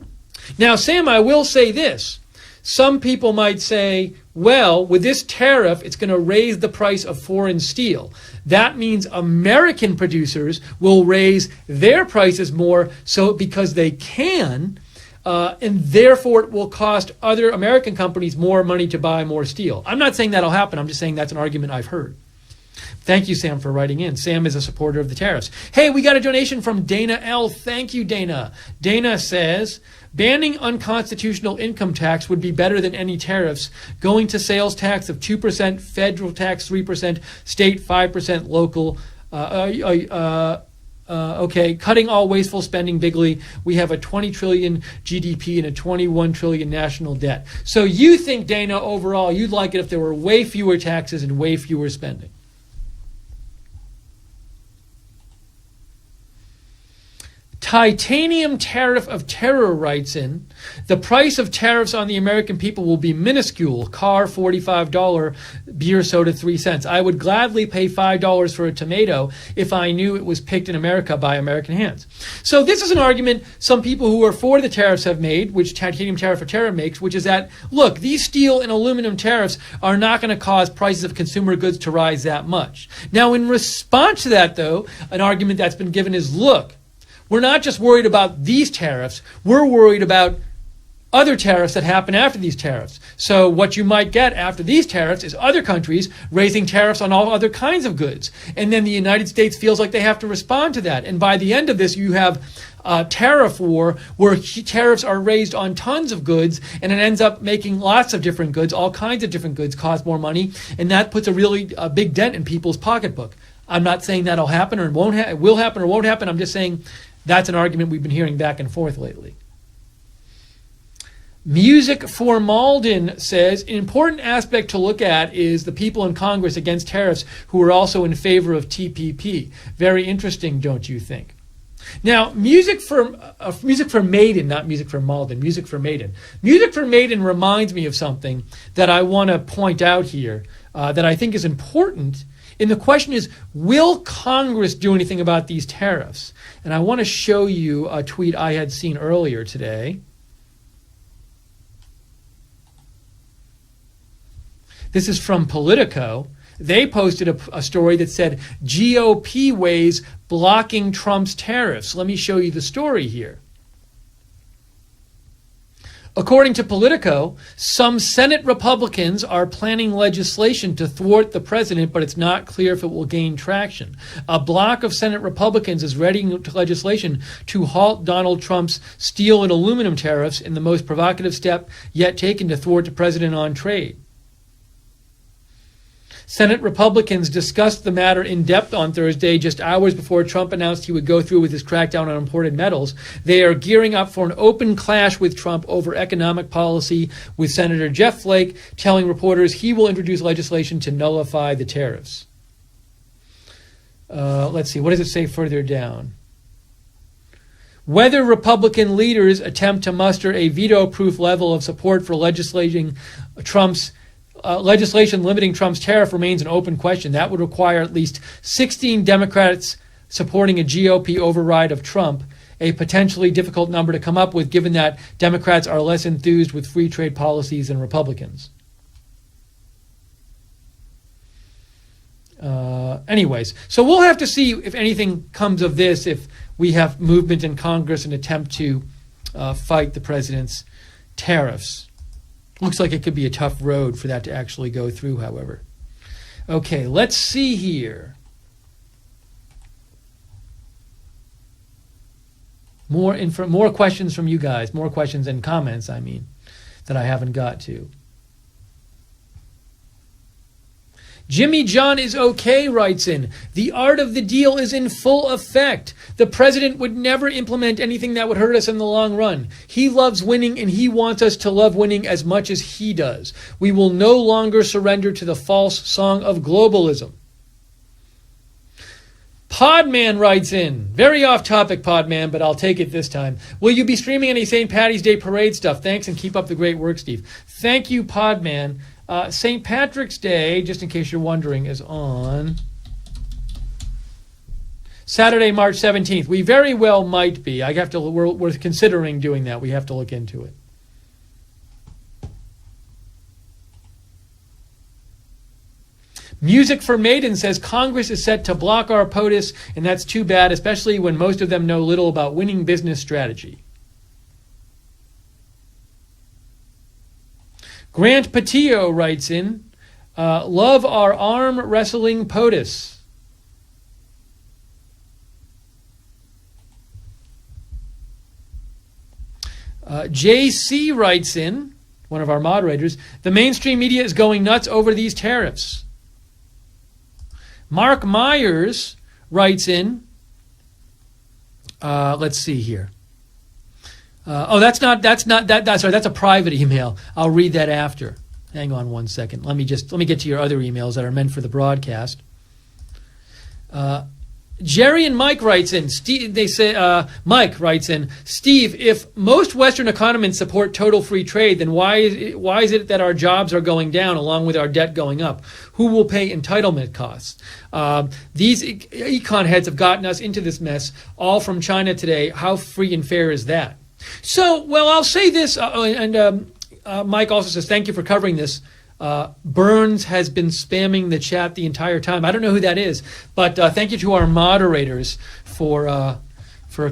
Now, Sam, I will say this. Some people might say, well, with this tariff, it's going to raise the price of foreign steel. That means American producers will raise their prices more so because they can, and therefore it will cost other American companies more money to buy more steel. I'm not saying that'll happen. I'm just saying that's an argument I've heard. Thank you, Sam, for writing in. Sam is a supporter of the tariffs. Hey, we got a donation from Dana L. Thank you, Dana. Dana says, banning unconstitutional income tax would be better than any tariffs. Going to sales tax of 2%, federal tax 3%, state 5%, local. Okay, cutting all wasteful spending bigly. We have a 20 trillion GDP and a 21 trillion national debt. So you think, Dana, overall, you'd like it if there were way fewer taxes and way fewer spending. Titanium Tariff of Terror writes in, the price of tariffs on the American people will be minuscule. Car, $45, beer, soda, 3 cents. I would gladly pay $5 for a tomato if I knew it was picked in America by American hands. So this is an argument some people who are for the tariffs have made, which Titanium Tariff of Terror makes, which is that, look, these steel and aluminum tariffs are not going to cause prices of consumer goods to rise that much. Now, in response to that, though, an argument that's been given is, look, we're not just worried about these tariffs, we're worried about other tariffs that happen after these tariffs. So what you might get after these tariffs is other countries raising tariffs on all other kinds of goods. And then the United States feels like they have to respond to that. And by the end of this, you have a tariff war where tariffs are raised on tons of goods, and it ends up making lots of different goods, all kinds of different goods cost more money, and that puts a really big dent in people's pocketbook. I'm not saying that'll happen or it will happen or won't happen. I'm just saying that's an argument we've been hearing back and forth lately. Music for Malden says, an important aspect to look at is the people in Congress against tariffs who are also in favor of TPP. Very interesting, don't you think? Now, music for Maiden, not music for Malden, music for Maiden. Music for Maiden reminds me of something that I want to point out here that I think is important. And the question is, will Congress do anything about these tariffs? And I want to show you a tweet I had seen earlier today. This is from Politico. They posted a story that said, GOP weighs blocking Trump's tariffs. Let me show you the story here. According to Politico, some Senate Republicans are planning legislation to thwart the president, but it's not clear if it will gain traction. A block of Senate Republicans is readying legislation to halt Donald Trump's steel and aluminum tariffs in the most provocative step yet taken to thwart the president on trade. Senate Republicans discussed the matter in depth on Thursday, just hours before Trump announced he would go through with his crackdown on imported metals. They are gearing up for an open clash with Trump over economic policy, with Senator Jeff Flake telling reporters he will introduce legislation to nullify the tariffs. Let's see, what does it say further down? Whether Republican leaders attempt to muster a veto-proof level of support for legislation limiting Trump's tariff remains an open question. That would require at least 16 Democrats supporting a GOP override of Trump, a potentially difficult number to come up with given that Democrats are less enthused with free trade policies than Republicans. Anyways, so we'll have to see if anything comes of this, if we have movement in Congress and attempt to fight the president's tariffs. Looks like it could be a tough road for that to actually go through, however. Okay, let's see here. More questions from you guys, more questions and comments, I mean, that I haven't got to. Jimmy John is okay writes in, the art of the deal is in full effect. The president would never implement anything that would hurt us in the long run. He loves winning and he wants us to love winning as much as he does. We will no longer surrender to the false song of globalism. Podman writes in, very off topic, Podman, but I'll take it this time. Will you be streaming any St. Patty's Day parade stuff? Thanks and keep up the great work, Steve. Thank you, Podman. St. Patrick's Day, just in case you're wondering, is on Saturday, March 17th. We very well might be. We're considering doing that. We have to look into it. Music for Maiden says Congress is set to block our POTUS, and that's too bad, especially when most of them know little about winning business strategy. Grant Patillo writes in, love our arm wrestling POTUS. JC writes in, one of our moderators, the mainstream media is going nuts over these tariffs. Mark Myers writes in, let's see here. That's a private email. I'll read that after. Hang on one second. Let me get to your other emails that are meant for the broadcast. Jerry and Mike writes in. Mike writes in, Steve, if most Western economists support total free trade, then why is it that our jobs are going down along with our debt going up? Who will pay entitlement costs? These econ heads have gotten us into this mess, all from China today. How free and fair is that? So, well, I'll say this, Mike also says, thank you for covering this. Burns has been spamming the chat the entire time. I don't know who that is, but thank you to our moderators for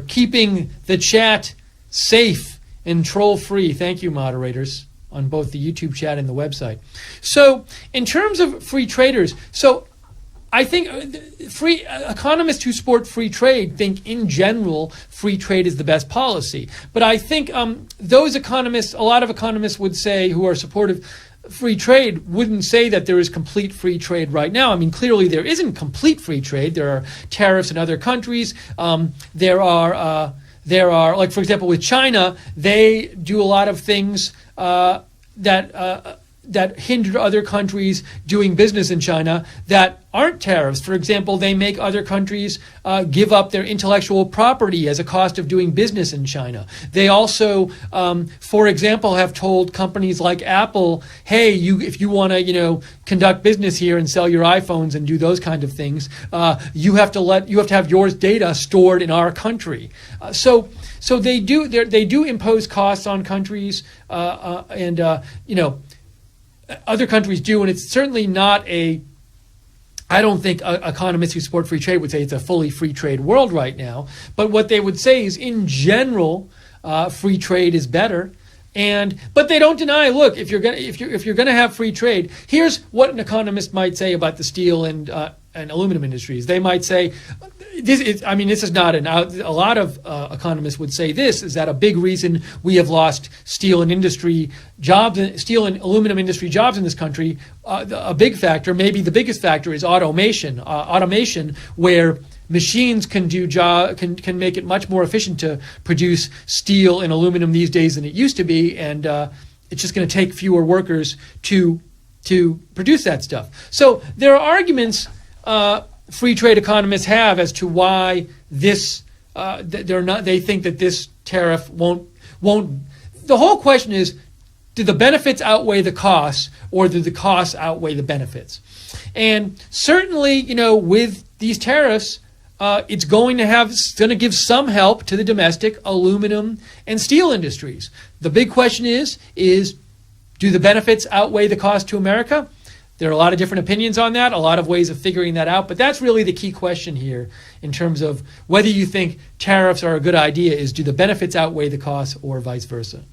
keeping the chat safe and troll-free. Thank you, moderators, on both the YouTube chat and the website. So, in terms of free traders, I think economists who support free trade think, in general, free trade is the best policy. But I think a lot of economists would say, who are supportive free trade, wouldn't say that there is complete free trade right now. I mean, clearly there isn't complete free trade. There are tariffs in other countries. There are, like, for example, with China, they do a lot of things that hinder other countries doing business in China that aren't tariffs. For example, they make other countries give up their intellectual property as a cost of doing business in China. They also, for example, have told companies like Apple, hey, if you want to, conduct business here and sell your iPhones and do those kind of things, you have to have your data stored in our country. So they do impose costs on countries, and other countries do, and it's certainly not I don't think economists who support free trade would say it's a fully free trade world right now. But what they would say is, in general, free trade is better. But they don't deny. Look, if you're gonna have free trade, here's what an economist might say about the steel and aluminum industries. They might say, this is not a lot of economists would say this is that a big reason we have lost steel and aluminum industry jobs in this country. A big factor, maybe the biggest factor, is automation. Automation, where machines can make it much more efficient to produce steel and aluminum these days than it used to be, and it's just going to take fewer workers to produce that stuff. So there are arguments free trade economists have as to why this they're not. They think that this tariff won't. The whole question is, do the benefits outweigh the costs, or do the costs outweigh the benefits? And certainly, with these tariffs, it's going to give some help to the domestic aluminum and steel industries. The big question is do the benefits outweigh the cost to America? There are a lot of different opinions on that, a lot of ways of figuring that out, but that's really the key question here in terms of whether you think tariffs are a good idea, is do the benefits outweigh the costs or vice versa?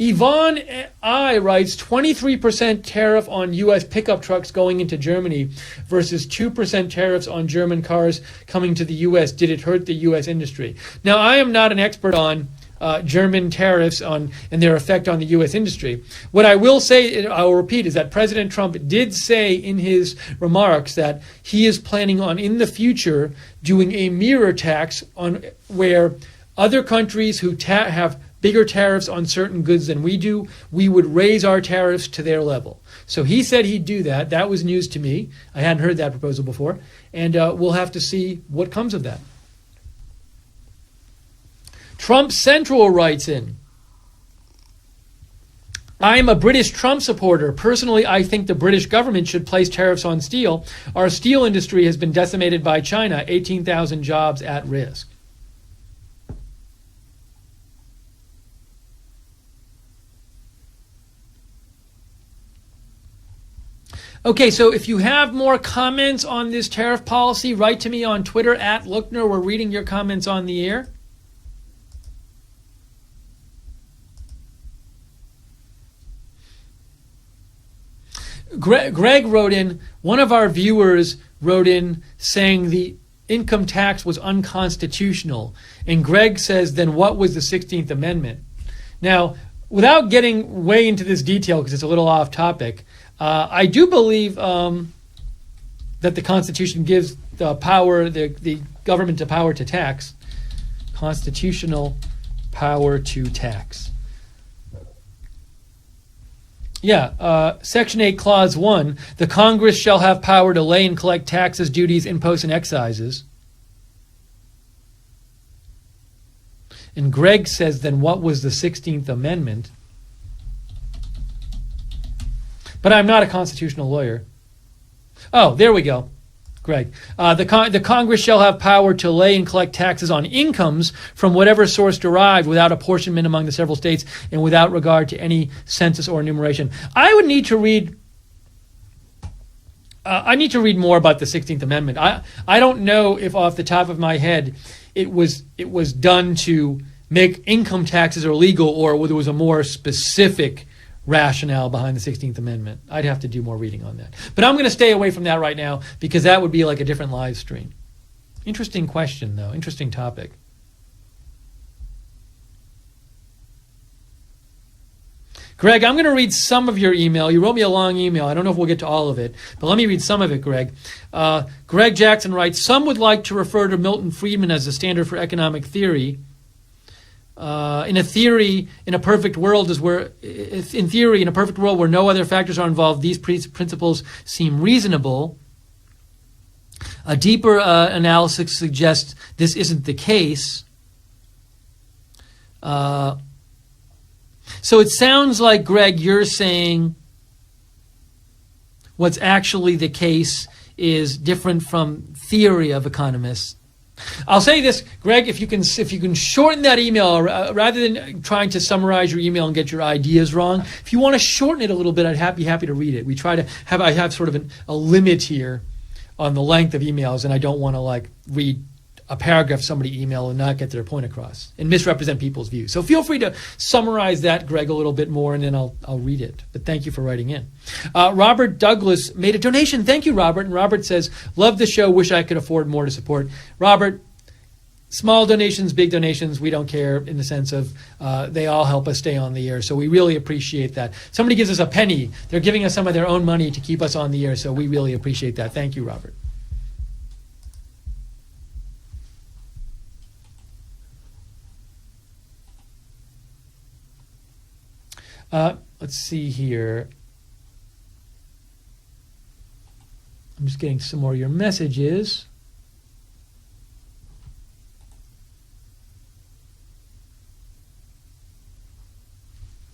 Yvonne I writes, 23% tariff on U.S. pickup trucks going into Germany versus 2% tariffs on German cars coming to the U.S. Did it hurt the U.S. industry? Now, I am not an expert on German tariffs and their effect on the U.S. industry. What I will say, I will repeat, is that President Trump did say in his remarks that he is planning on, in the future, doing a mirror tax on where other countries who have bigger tariffs on certain goods than we do, we would raise our tariffs to their level. So he said he'd do that. That was news to me. I hadn't heard that proposal before. And we'll have to see what comes of that. Trump Central writes in, I am a British Trump supporter. Personally, I think the British government should place tariffs on steel. Our steel industry has been decimated by China, 18,000 jobs at risk. Okay, so if you have more comments on this tariff policy, write to me on Twitter at Lookner. We're reading your comments on the air. Greg wrote in, one of our viewers wrote in saying the income tax was unconstitutional. And Greg says, then what was the 16th Amendment? Now, without getting way into this detail, because it's a little off topic, I do believe that the Constitution gives the government the power to tax. Constitutional power to tax. Yeah, Section 8, Clause 1, the Congress shall have power to lay and collect taxes, duties, imposts, and excises. And Greg says, then what was the 16th Amendment? But I'm not a constitutional lawyer. Oh, there we go. Greg. The Congress shall have power to lay and collect taxes on incomes from whatever source derived without apportionment among the several states and without regard to any census or enumeration. I would need to read more about the 16th Amendment. I don't know if off the top of my head it was done to make income taxes illegal or whether there was a more specific rationale behind the 16th Amendment. I'd have to do more reading on that. But I'm going to stay away from that right now because that would be like a different live stream. Interesting question, though. Interesting topic. Greg, I'm going to read some of your email. You wrote me a long email. I don't know if we'll get to all of it, but let me read some of it, Greg. Greg Jackson writes, some would like to refer to Milton Friedman as the standard for economic theory. In a perfect world where no other factors are involved, these principles seem reasonable. A deeper analysis suggests this isn't the case. So it sounds like, Greg, you're saying what's actually the case is different from theory of economists. I'll say this, Greg, if you can shorten that email, rather than trying to summarize your email and get your ideas wrong, if you want to shorten it a little bit, I'd be happy to read it. I have sort of a limit here on the length of emails, and I don't want to read a paragraph somebody email and not get their point across and misrepresent people's views. So feel free to summarize that, Greg, a little bit more, and then I'll read it. But thank you for writing in. Robert Douglas made a donation. Thank you, Robert. And Robert says, love the show. Wish I could afford more to support. Robert, small donations, big donations, we don't care in the sense of they all help us stay on the air. So we really appreciate that. Somebody gives us a penny. They're giving us some of their own money to keep us on the air. So we really appreciate that. Thank you, Robert. Let's see here. I'm just getting some more of your messages.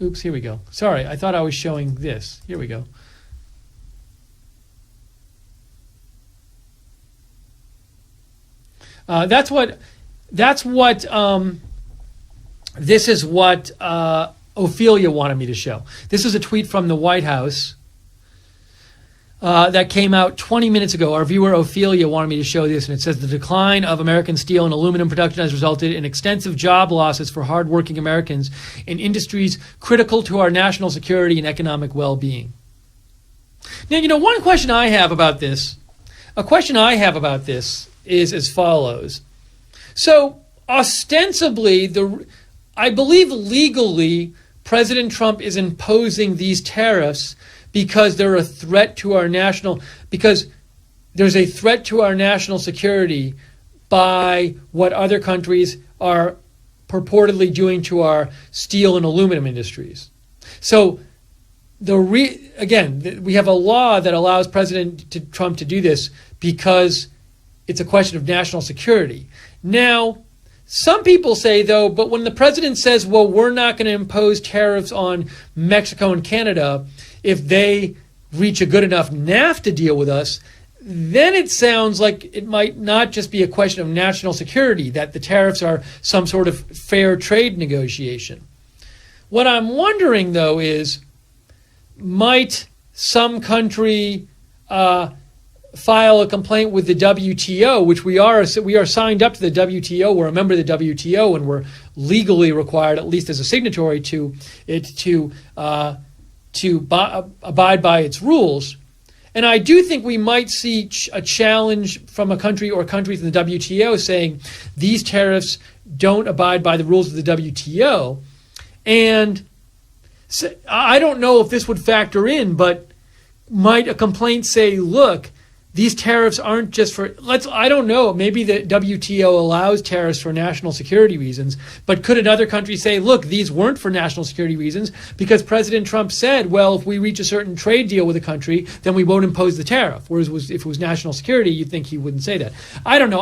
Oops, here we go. Sorry, I thought I was showing this. Here we go. This is what Ophelia wanted me to show. This is a tweet from the White House that came out 20 minutes ago. Our viewer Ophelia wanted me to show this, and it says the decline of American steel and aluminum production has resulted in extensive job losses for hardworking Americans in industries critical to our national security and economic well-being. Now, one question I have about this, is as follows. So, ostensibly, I believe legally, President Trump is imposing these tariffs because they're a threat to our because there's a threat to our national security by what other countries are purportedly doing to our steel and aluminum industries. So, we have a law that allows President Trump to do this because it's a question of national security. Now, some people say, though, but when the president says, well, we're not going to impose tariffs on Mexico and Canada if they reach a good enough NAFTA deal with us, then it sounds like it might not just be a question of national security, that the tariffs are some sort of fair trade negotiation. What I'm wondering, though, is might some country file a complaint with the WTO, which we are signed up to the WTO. We're a member of the WTO, and we're legally required, at least as a signatory to it, to abide by its rules. And I do think we might see a challenge from a country or countries in the WTO saying these tariffs don't abide by the rules of the WTO. And so I don't know if this would factor in, but might a complaint say, look, these tariffs aren't just for, I don't know, maybe the WTO allows tariffs for national security reasons, but could another country say, look, these weren't for national security reasons because President Trump said, well, if we reach a certain trade deal with a country, then we won't impose the tariff. Whereas if it was national security, you'd think he wouldn't say that. I don't know.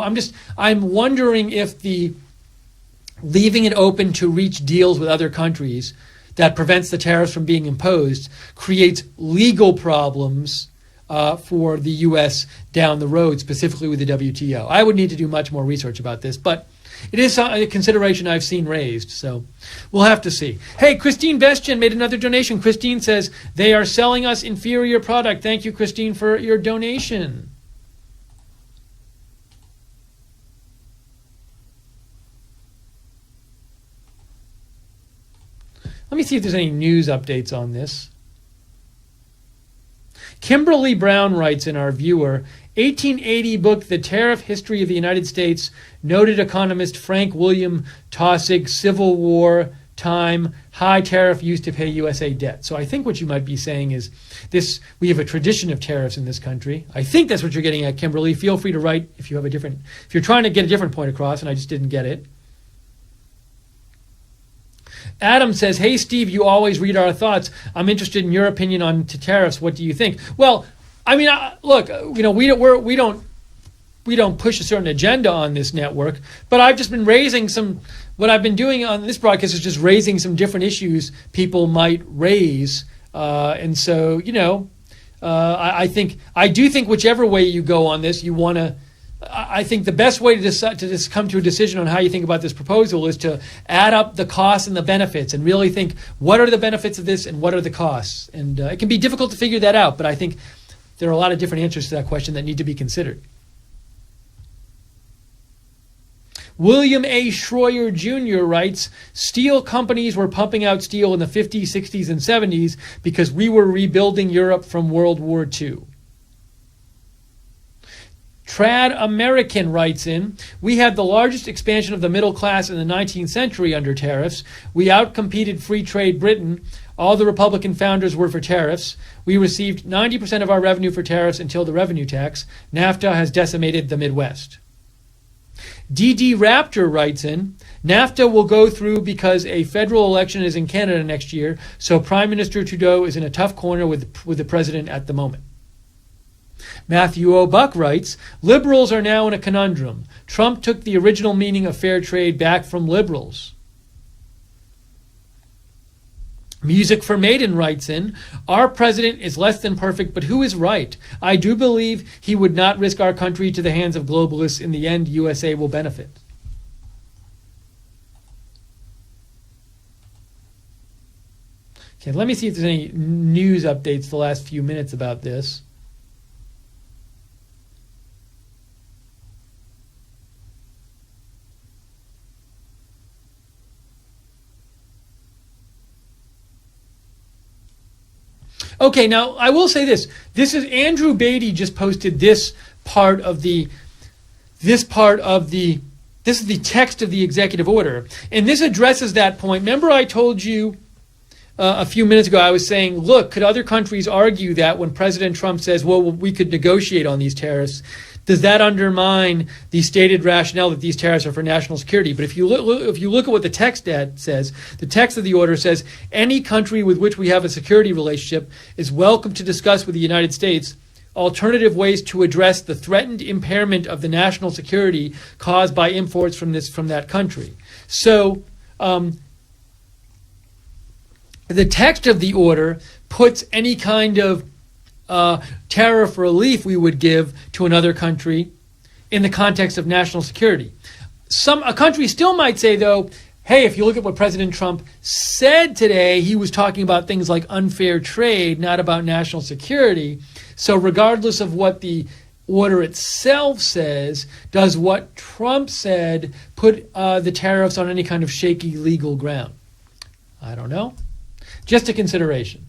I'm wondering if leaving it open to reach deals with other countries that prevents the tariffs from being imposed creates legal problems for the U.S. down the road, specifically with the WTO. I would need to do much more research about this, but it is a consideration I've seen raised, so we'll have to see. Hey, Christine Vestian made another donation. Christine says, they are selling us inferior product. Thank you, Christine, for your donation. Let me see if there's any news updates on this. Kimberly Brown writes in our viewer, 1880 book, The Tariff History of the United States, noted economist Frank William Taussig, Civil War time, high tariff used to pay USA debt. So I think what you might be saying is this: we have a tradition of tariffs in this country. I think that's what you're getting at, Kimberly. Feel free to write if you're trying to get a different point across and I just didn't get it. Adam says, hey, Steve, you always read our thoughts. I'm interested in your opinion on tariffs. What do you think? Well, I mean, look, we don't push a certain agenda on this network, but I've just been what I've been doing on this broadcast is just raising some different issues people might raise. And so, I do think whichever way you go on this, I think the best way to decide to just come to a decision on how you think about this proposal is to add up the costs and the benefits and really think, what are the benefits of this and what are the costs? And it can be difficult to figure that out, but I think there are a lot of different answers to that question that need to be considered. William A. Schroyer Jr. writes, steel companies were pumping out steel in the 50s, 60s, and 70s because we were rebuilding Europe from World War II. Trad American writes in, we had the largest expansion of the middle class in the 19th century under tariffs. We outcompeted free trade Britain. All the Republican founders were for tariffs. We received 90% of our revenue for tariffs until the revenue tax. NAFTA has decimated the Midwest. DD Raptor writes in, NAFTA will go through because a federal election is in Canada next year, so Prime Minister Trudeau is in a tough corner with the president at the moment. Matthew O. Buck writes, liberals are now in a conundrum. Trump took the original meaning of fair trade back from liberals. Music for Maiden writes in, our president is less than perfect, but who is right? I do believe he would not risk our country to the hands of globalists. In the end, USA will benefit. Okay, let me see if there's any news updates the last few minutes about this. Okay, now I will say this. This is Andrew Beatty just posted this part of the this is the text of the executive order. And this addresses that point. Remember I told you a few minutes ago, I was saying, look, could other countries argue that when President Trump says, well, we could negotiate on these tariffs, does that undermine the stated rationale that these tariffs are for national security? But if you look at what the text says, the text of the order says, any country with which we have a security relationship is welcome to discuss with the United States alternative ways to address the threatened impairment of the national security caused by imports from that country. So the text of the order puts any kind of tariff relief we would give to another country in the context of national security. A country still might say, though, hey, if you look at what President Trump said today, he was talking about things like unfair trade, not about national security. So regardless of what the order itself says, does what Trump said put the tariffs on any kind of shaky legal ground? I don't know. Just a consideration.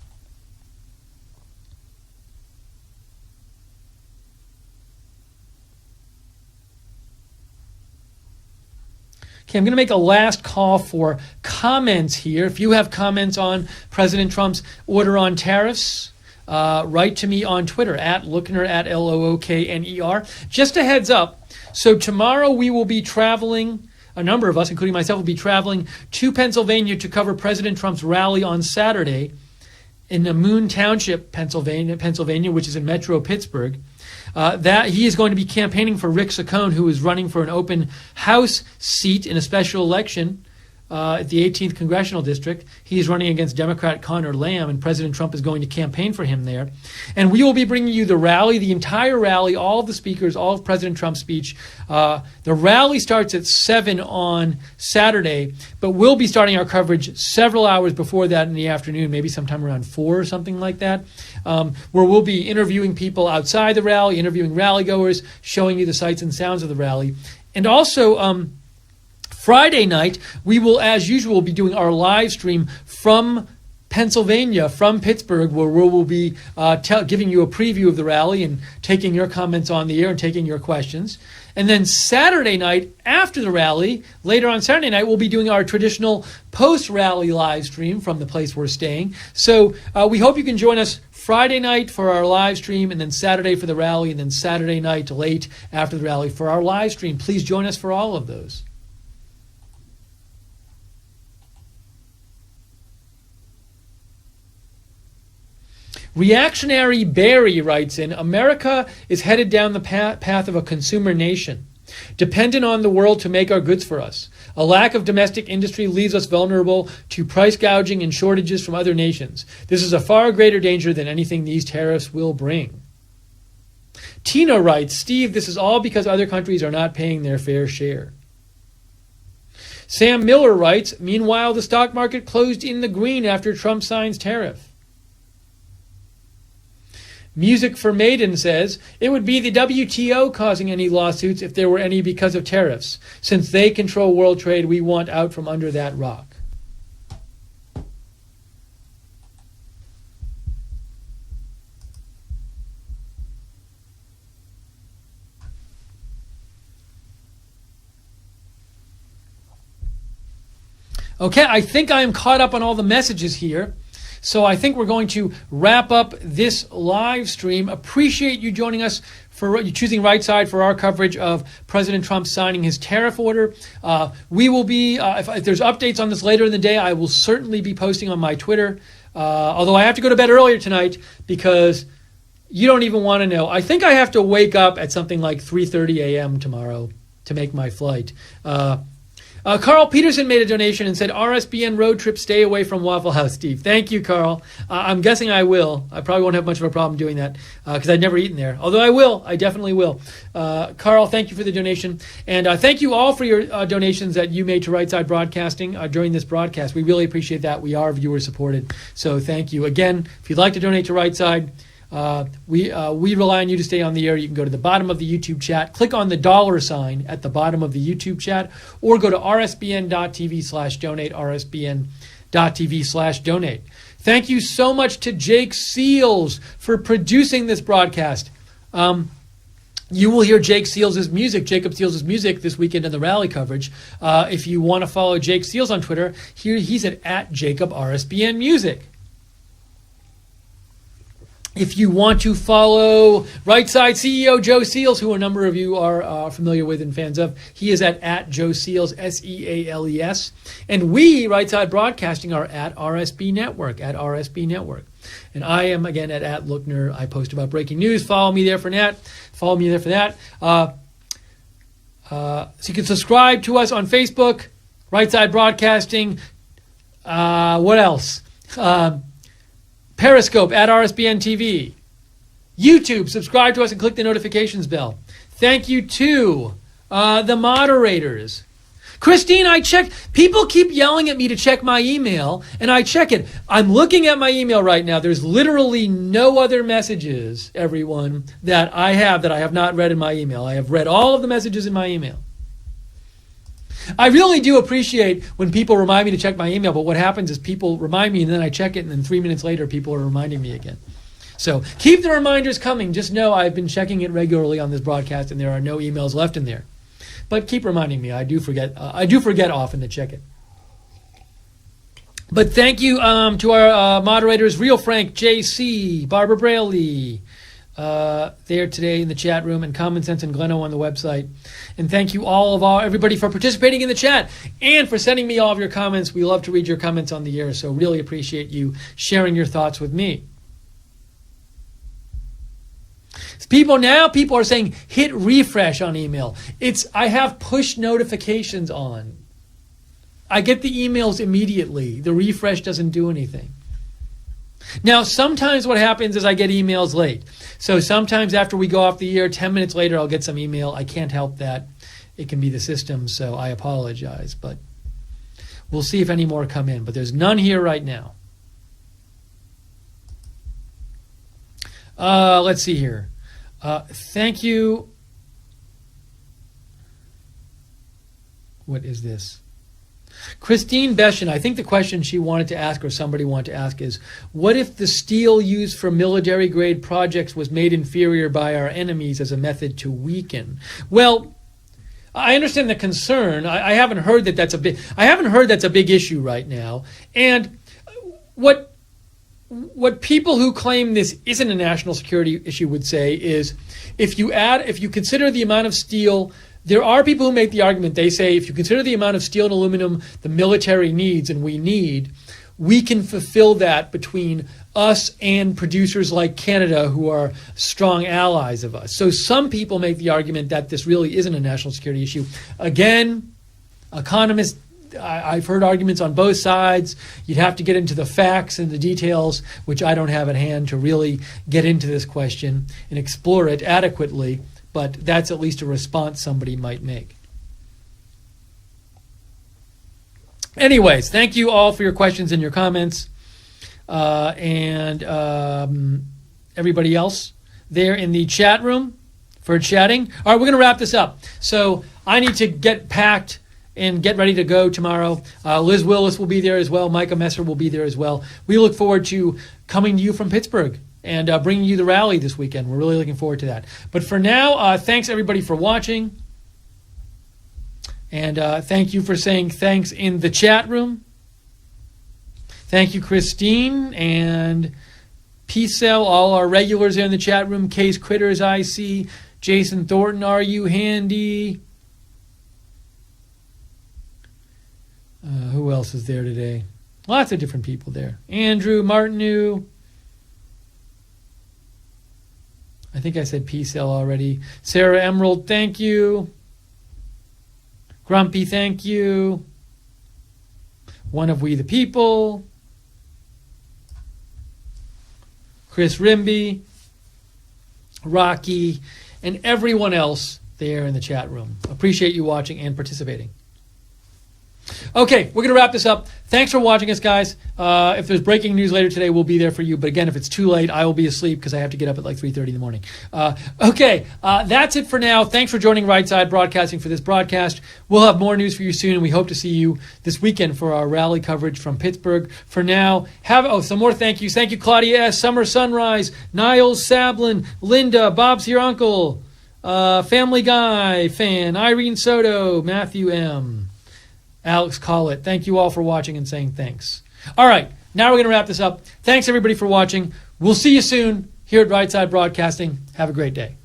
Okay, I'm going to make a last call for comments here. If you have comments on President Trump's order on tariffs, write to me on Twitter, @Lookner, @LOOKNER. Just a heads up, so tomorrow we will be traveling, a number of us, including myself, will be traveling to Pennsylvania to cover President Trump's rally on Saturday in Moon Township, Pennsylvania, which is in Metro Pittsburgh. That he is going to be campaigning for Rick Saccone, who is running for an open House seat in a special election at the 18th Congressional District. He is running against Democrat Connor Lamb, and President Trump is going to campaign for him there. And we will be bringing you the rally, the entire rally, all of the speakers, all of President Trump's speech. The rally starts at 7 on Saturday, but we'll be starting our coverage several hours before that in the afternoon, maybe sometime around 4 or something like that, where we'll be interviewing people outside the rally, interviewing rally goers, showing you the sights and sounds of the rally. And also, Friday night, we will, as usual, be doing our live stream from Pennsylvania, from Pittsburgh, where we will be giving you a preview of the rally and taking your comments on the air and taking your questions. And then Saturday night, after the rally, later on Saturday night, we'll be doing our traditional post-rally live stream from the place we're staying. So we hope you can join us Friday night for our live stream, and then Saturday for the rally, and then Saturday night late after the rally for our live stream. Please join us for all of those. Reactionary Barry writes in, America is headed down the path of a consumer nation, dependent on the world to make our goods for us. A lack of domestic industry leaves us vulnerable to price gouging and shortages from other nations. This is a far greater danger than anything these tariffs will bring. Tina writes, Steve, this is all because other countries are not paying their fair share. Sam Miller writes, meanwhile, the stock market closed in the green after Trump signs tariff. Music for Maiden says, it would be the WTO causing any lawsuits if there were any because of tariffs. Since they control world trade, we want out from under that rock. Okay, I think I am caught up on all the messages here. So I think we're going to wrap up this live stream. Appreciate you joining us for you choosing Right Side for our coverage of President Trump signing his tariff order. We will be, if there's updates on this later in the day, I will certainly be posting on my Twitter. Although I have to go to bed earlier tonight because You don't even want to know. I think I have to wake up at something like 3:30 a.m. tomorrow to make my flight. Carl Peterson made a donation and said, RSBN road trip, stay away from Waffle House, Steve. Thank you, Carl. I'm guessing I will. I probably won't have much of a problem doing that because I've never eaten there. Although I will. I definitely will. Carl, thank you for the donation. And thank you all for your donations that you made to Right Side Broadcasting during this broadcast. We really appreciate that. We are viewer supported. So thank you. Again, if you'd like to donate to Right Side, we rely on you to stay on the air. You can go to the bottom of the YouTube chat, click on the $sign at the bottom of the YouTube chat, or go to rsbn.tv/donate, rsbn.tv/donate. Thank you so much to Jake Seals for producing this broadcast. You will hear Jacob Seals' music this weekend in the rally coverage. If you want to follow Jake Seals on Twitter, he's at @JacobRSBNMusic. If you want to follow Right Side CEO Joe Seals, who a number of you are familiar with and fans of, he is at Joe Seals, SEALES. And we, Right Side Broadcasting, are at RSB Network, And I am, again, at Lookner. I post about breaking news. Follow me there for that. So you can subscribe to us on Facebook, Right Side Broadcasting. What else? Periscope at RSBN TV. YouTube, subscribe to us and click the notifications bell. Thank you to the moderators. Christine, I checked. People keep yelling at me to check my email, and I check it. I'm looking at my email right now. There's literally no other messages, everyone, that I have not read in my email. I have read all of the messages in my email. I really do appreciate when people remind me to check my email, but what happens is people remind me and then I check it and then 3 minutes later people are reminding me again. So keep the reminders coming. Just know I've been checking it regularly on this broadcast and there are no emails left in there. But keep reminding me. I do forget often to check it. But thank you to our moderators, Real Frank, JC, Barbara Brayley, there today in the chat room, and Common Sense and Gleno on the website. And thank you everybody for participating in the chat and for sending me all of your comments. We love to read your comments on the air, so really appreciate you sharing your thoughts with me. People are saying hit refresh on email. I have push notifications on. I get the emails immediately. The refresh doesn't do anything. Now, sometimes what happens is I get emails late. So sometimes after we go off the air, 10 minutes later, I'll get some email. I can't help that. It can be the system, so I apologize. But we'll see if any more come in. But there's none here right now. Let's see here. Thank you. What is this? Christine Beshin, I think the question she wanted to ask, or somebody wanted to ask, is what if the steel used for military-grade projects was made inferior by our enemies as a method to weaken? Well, I understand the concern. I haven't heard that that's a big issue right now. And what people who claim this isn't a national security issue would say is if you consider the amount of steel. There are people who make the argument, they say, if you consider the amount of steel and aluminum the military needs and we need, we can fulfill that between us and producers like Canada who are strong allies of us. So some people make the argument that this really isn't a national security issue. Again, economists, I've heard arguments on both sides. You'd have to get into the facts and the details, which I don't have at hand to really get into this question and explore it adequately. But that's at least a response somebody might make. Anyways, thank you all for your questions and your comments. And everybody else there in the chat room for chatting. All right, we're going to wrap this up. So I need to get packed and get ready to go tomorrow. Liz Willis will be there as well. Micah Messer will be there as well. We look forward to coming to you from Pittsburgh and bringing you the rally this weekend. We're really looking forward to that. But for now, thanks everybody for watching. And thank you for saying thanks in the chat room. Thank you, Christine and P-Cell, all our regulars there in the chat room. Case Critters, I see. Jason Thornton, are you handy? Who else is there today? Lots of different people there. Andrew, Martinu. I think I said P-Cell already. Sarah Emerald, thank you. Grumpy, thank you. One of We the People. Chris Rimby. Rocky. And everyone else there in the chat room. Appreciate you watching and participating. Okay, we're going to wrap this up. Thanks for watching us, guys. If there's breaking news later today, we'll be there for you. But again, if it's too late, I will be asleep because I have to get up at like 3:30 in the morning. That's it for now. Thanks for joining Right Side Broadcasting for this broadcast. We'll have more news for you soon, and we hope to see you this weekend for our rally coverage from Pittsburgh. For now, some more thank yous. Thank you, Claudia S., Summer Sunrise, Niles Sablin, Linda, Bob's Your Uncle, Family Guy fan, Irene Soto, Matthew M., Alex Collett. Thank you all for watching and saying thanks. All right, now we're going to wrap this up. Thanks, everybody, for watching. We'll see you soon here at Right Side Broadcasting. Have a great day.